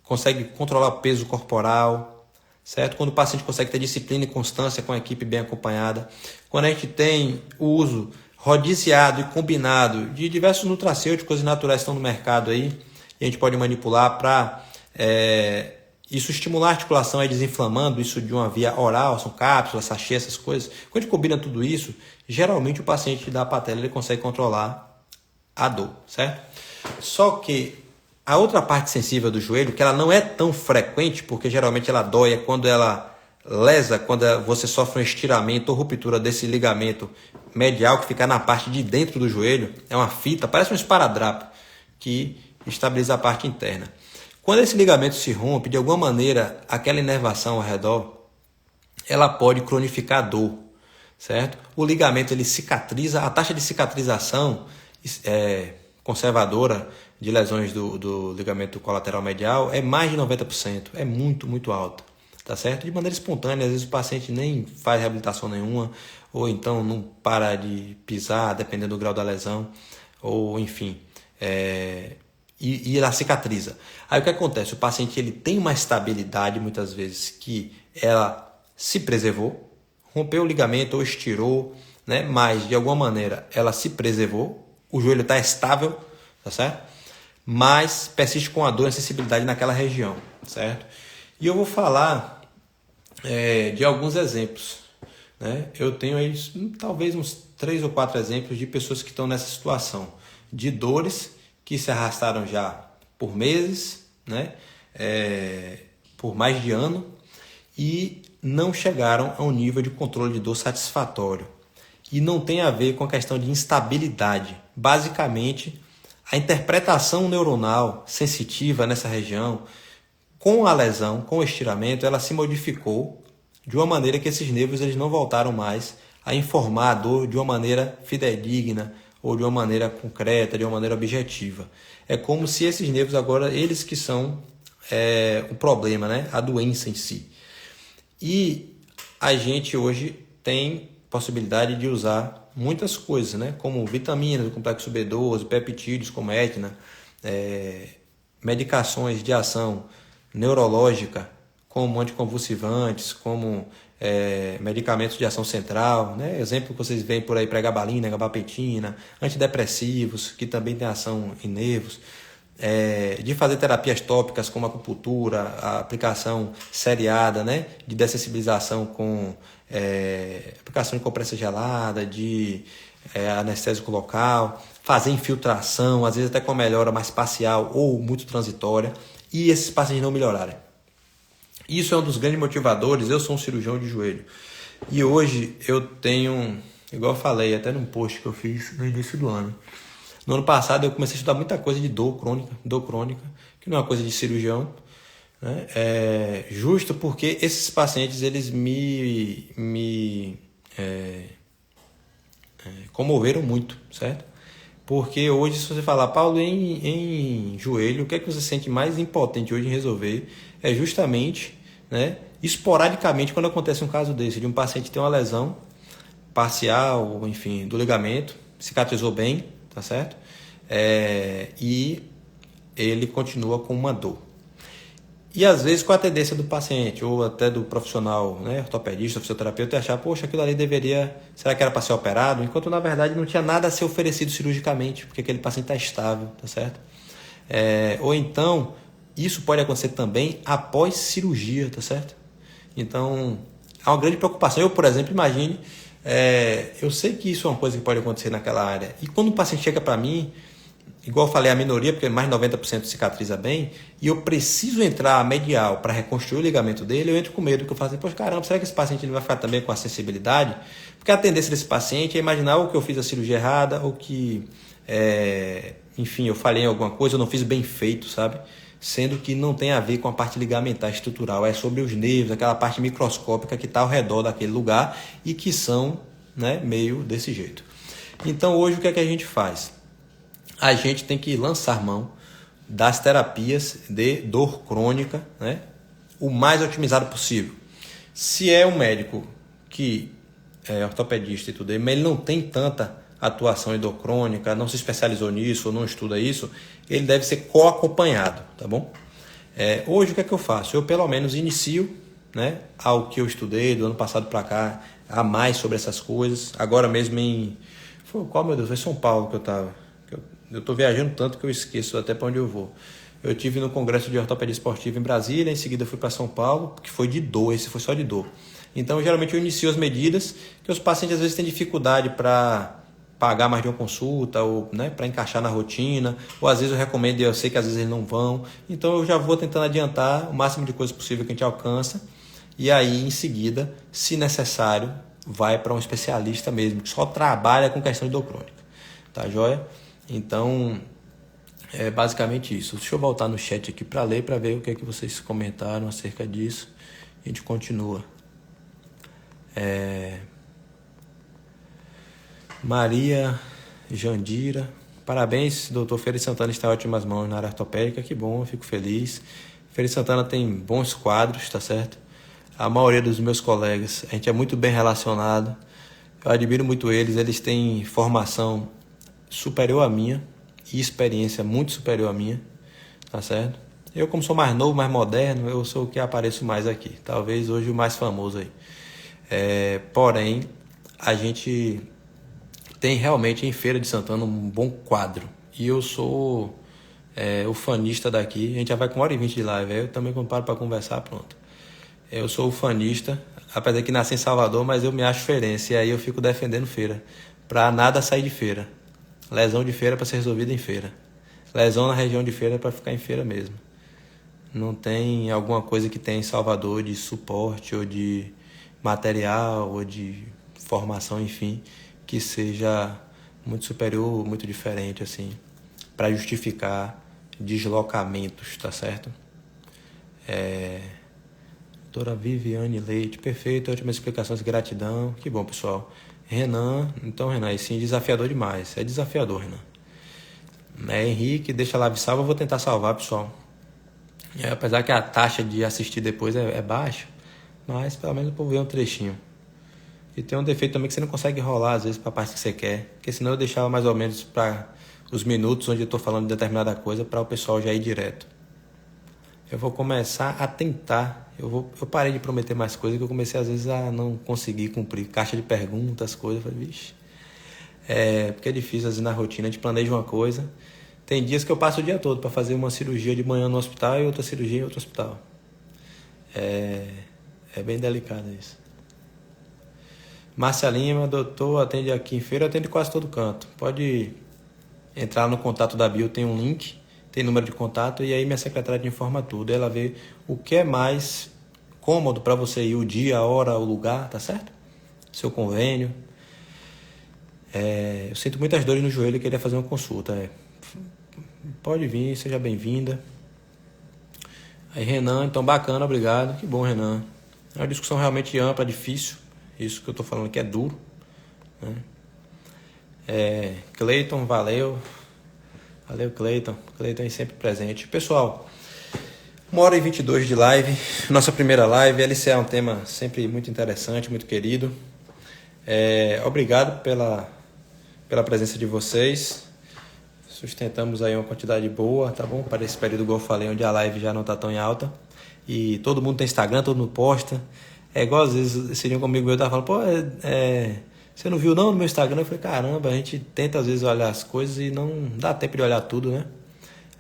consegue controlar o peso corporal, certo? Quando o paciente consegue ter disciplina e constância com a equipe bem acompanhada. Quando a gente tem o uso rodiciado e combinado de diversos nutracêuticos e naturais que estão no mercado aí, e a gente pode manipular para isso estimular a articulação aí, desinflamando isso de uma via oral, são cápsulas, sachê, essas coisas. Quando a gente combina tudo isso, geralmente o paciente da patela ele consegue controlar a dor, certo? Só que a outra parte sensível do joelho, que ela não é tão frequente, porque geralmente ela dói quando ela lesa, quando você sofre um estiramento ou ruptura desse ligamento medial que fica na parte de dentro do joelho, é uma fita, parece um esparadrapo, que estabiliza a parte interna. Quando esse ligamento se rompe, de alguma maneira, aquela inervação ao redor, ela pode cronificar a dor, certo? O ligamento ele cicatriza, a taxa de cicatrização conservadora de lesões do ligamento colateral medial é mais de 90%, é muito, muito alta, tá certo? De maneira espontânea, às vezes o paciente nem faz reabilitação nenhuma, ou então não para de pisar, dependendo do grau da lesão, ou enfim, e ela cicatriza. Aí o que acontece? O paciente ele tem uma estabilidade, muitas vezes, que ela se preservou, rompeu o ligamento ou estirou, né? Mas de alguma maneira ela se preservou, o joelho está estável, tá certo? Mas persiste com a dor e a sensibilidade naquela região, certo? E eu vou falar de alguns exemplos, né? Eu tenho aí talvez uns 3 ou 4 exemplos de pessoas que estão nessa situação, de dores que se arrastaram já por meses, né? Por mais de ano, e não chegaram a um nível de controle de dor satisfatório. E não tem a ver com a questão de instabilidade. Basicamente, a interpretação neuronal sensitiva nessa região, com a lesão, com o estiramento, ela se modificou de uma maneira que esses nervos eles não voltaram mais a informar a dor de uma maneira fidedigna ou de uma maneira concreta, de uma maneira objetiva. É como se esses nervos agora, eles que são o problema, né? A doença em si. E a gente hoje tem possibilidade de usar muitas coisas, né? Como vitaminas do complexo B12, peptídeos como Etna, medicações de ação neurológica, como anticonvulsivantes, como medicamentos de ação central, né? Exemplo que vocês veem por aí, pregabalina, gabapentina, antidepressivos, que também tem ação em nervos, de fazer terapias tópicas como acupuntura, a aplicação seriada, né? De dessensibilização com aplicação de compressa gelada, de anestésico local, fazer infiltração, às vezes até com melhora mais parcial ou muito transitória, e esses pacientes não melhorarem. Isso é um dos grandes motivadores. Eu sou um cirurgião de joelho e hoje eu tenho, igual eu falei até num post que eu fiz no início do ano, no ano passado eu comecei a estudar muita coisa de dor crônica, que não é uma coisa de cirurgião, né? Justo porque esses pacientes eles me comoveram muito, certo? Porque hoje, se você falar, Paulo, em joelho, o que é que você sente mais impotente hoje em resolver? É justamente, né, esporadicamente, quando acontece um caso desse, de um paciente ter uma lesão parcial, enfim, do ligamento, cicatrizou bem, tá certo? E ele continua com uma dor. E às vezes com a tendência do paciente, ou até do profissional, né, ortopedista, fisioterapeuta, achar, poxa, aquilo ali deveria, será que era para ser operado? Enquanto na verdade não tinha nada a ser oferecido cirurgicamente, porque aquele paciente está estável, tá certo? Ou então, isso pode acontecer também após cirurgia, tá certo? Então, há uma grande preocupação. Eu, por exemplo, imagine, eu sei que isso é uma coisa que pode acontecer naquela área. E quando o paciente chega para mim, igual eu falei, a minoria, porque mais de 90% cicatriza bem, e eu preciso entrar medial para reconstruir o ligamento dele, eu entro com medo, porque eu falo assim, poxa, caramba, será que esse paciente vai ficar também com a sensibilidade? Porque a tendência desse paciente é imaginar ou que eu fiz a cirurgia errada, ou que, enfim, eu falhei em alguma coisa, eu não fiz bem feito, sabe? Sendo que não tem a ver com a parte ligamentar estrutural, é sobre os nervos, aquela parte microscópica que está ao redor daquele lugar e que são, né, meio desse jeito. Então hoje o que é que a gente faz? A gente tem que lançar mão das terapias de dor crônica, né, o mais otimizado possível. Se é um médico que é ortopedista e tudo, mas ele não tem tanta atuação em dor crônica, não se especializou nisso ou não estuda isso, ele deve ser co-acompanhado, tá bom? Hoje o que é que eu faço? Eu pelo menos inicio, né, ao que eu estudei do ano passado para cá, a mais sobre essas coisas. Agora mesmo qual, meu Deus? Foi São Paulo que eu estava. Eu estou viajando tanto que eu esqueço até para onde eu vou. Eu estive no Congresso de Ortopedia Esportiva em Brasília, em seguida fui para São Paulo, que foi de dor, esse foi só de dor. Então, geralmente eu inicio as medidas, que os pacientes às vezes têm dificuldade para pagar mais de uma consulta, ou, né, para encaixar na rotina, ou às vezes eu recomendo e eu sei que às vezes eles não vão. Então eu já vou tentando adiantar o máximo de coisas possível que a gente alcança, e aí em seguida, se necessário, vai para um especialista mesmo, que só trabalha com questão de dor crônica. Tá joia? Então, é basicamente isso. Deixa eu voltar no chat aqui para ler, para ver o que é que vocês comentaram acerca disso. A gente continua. Maria Jandira. Parabéns, doutor Feira Santana está em ótimas mãos na área ortopédica. Que bom, eu fico feliz. Feira Santana tem bons quadros, tá certo? A maioria dos meus colegas, a gente é muito bem relacionado. Eu admiro muito eles. Eles têm formação superior à minha e experiência muito superior à minha, tá certo? Eu, como sou mais novo, mais moderno, eu sou o que apareço mais aqui, talvez hoje o mais famoso aí. Porém, a gente tem realmente em Feira de Santana um bom quadro, e eu sou o fanista daqui. A gente já vai com 1h20 de live, eu também comparo para conversar, pronto. Eu sou o fanista, apesar que nasci em Salvador, mas eu me acho feirense, e aí eu fico defendendo Feira, para nada sair de Feira. Lesão de Feira para ser resolvida em Feira. Lesão na região de Feira para ficar em Feira mesmo. Não tem alguma coisa que tem em Salvador de suporte ou de material ou de formação, enfim, que seja muito superior, muito diferente, assim, para justificar deslocamentos, tá certo? Doutora Viviane Leite, perfeito, ótimas explicações, gratidão. Que bom, pessoal. Renan, então Renan, e sim, desafiador demais. É desafiador, Renan. Henrique, deixa a live salva, eu vou tentar salvar, pessoal. Apesar que a taxa de assistir depois é baixa, Mas pelo menos o povo vê um trechinho. E tem um defeito também que você não consegue enrolar às vezes para a parte que você quer. Porque senão eu deixava mais ou menos para os minutos onde eu estou falando de determinada coisa para o pessoal já ir direto. Eu vou começar a tentar. Eu parei de prometer mais coisas que eu comecei às vezes a não conseguir cumprir. Caixa de perguntas, coisas. Eu falei, vixe. Porque é difícil às vezes na rotina. A gente planeja uma coisa. Tem dias que eu passo o dia todo para fazer uma cirurgia de manhã no hospital e outra cirurgia em outro hospital. É bem delicado isso. Márcia Lima, doutor, atende aqui em Feira, atende quase todo canto. Pode entrar no contato da bio, tem um link, tem número de contato, e aí minha secretária te informa tudo. Ela vê o que é mais cômodo para você ir, o dia, a hora, o lugar, tá certo? Seu convênio. Eu sinto muitas dores no joelho e queria fazer uma consulta. Pode vir, seja bem-vinda. Aí Renan, então bacana, obrigado. Que bom, Renan. É uma discussão realmente ampla, difícil. Isso que eu estou falando aqui é duro, né? Cleiton, valeu. Valeu, Cleiton. Cleiton aí sempre presente. Pessoal, 1h22 de live. Nossa primeira live. LCA é um tema sempre muito interessante, muito querido. Obrigado pela presença de vocês. Sustentamos aí uma quantidade boa, tá bom? Para esse período, igual eu falei, onde a live já não está tão em alta. E todo mundo tem Instagram, todo mundo posta. É igual às vezes esse dia comigo eu tava falando, pô, você não viu não no meu Instagram? Eu falei, caramba, a gente tenta às vezes olhar as coisas e não dá tempo de olhar tudo, né?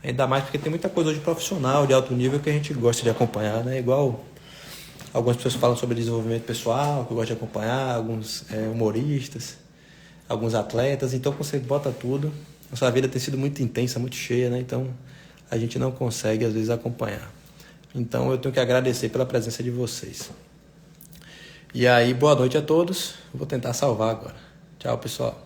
Ainda mais porque tem muita coisa hoje profissional, de alto nível, que a gente gosta de acompanhar, né? Igual algumas pessoas falam sobre desenvolvimento pessoal, que eu gosto de acompanhar, alguns humoristas, alguns atletas. Então, quando você bota tudo, nossa vida tem sido muito intensa, muito cheia, né? Então, a gente não consegue às vezes acompanhar. Então, eu tenho que agradecer pela presença de vocês. E aí, boa noite a todos. Vou tentar salvar agora. Tchau, pessoal.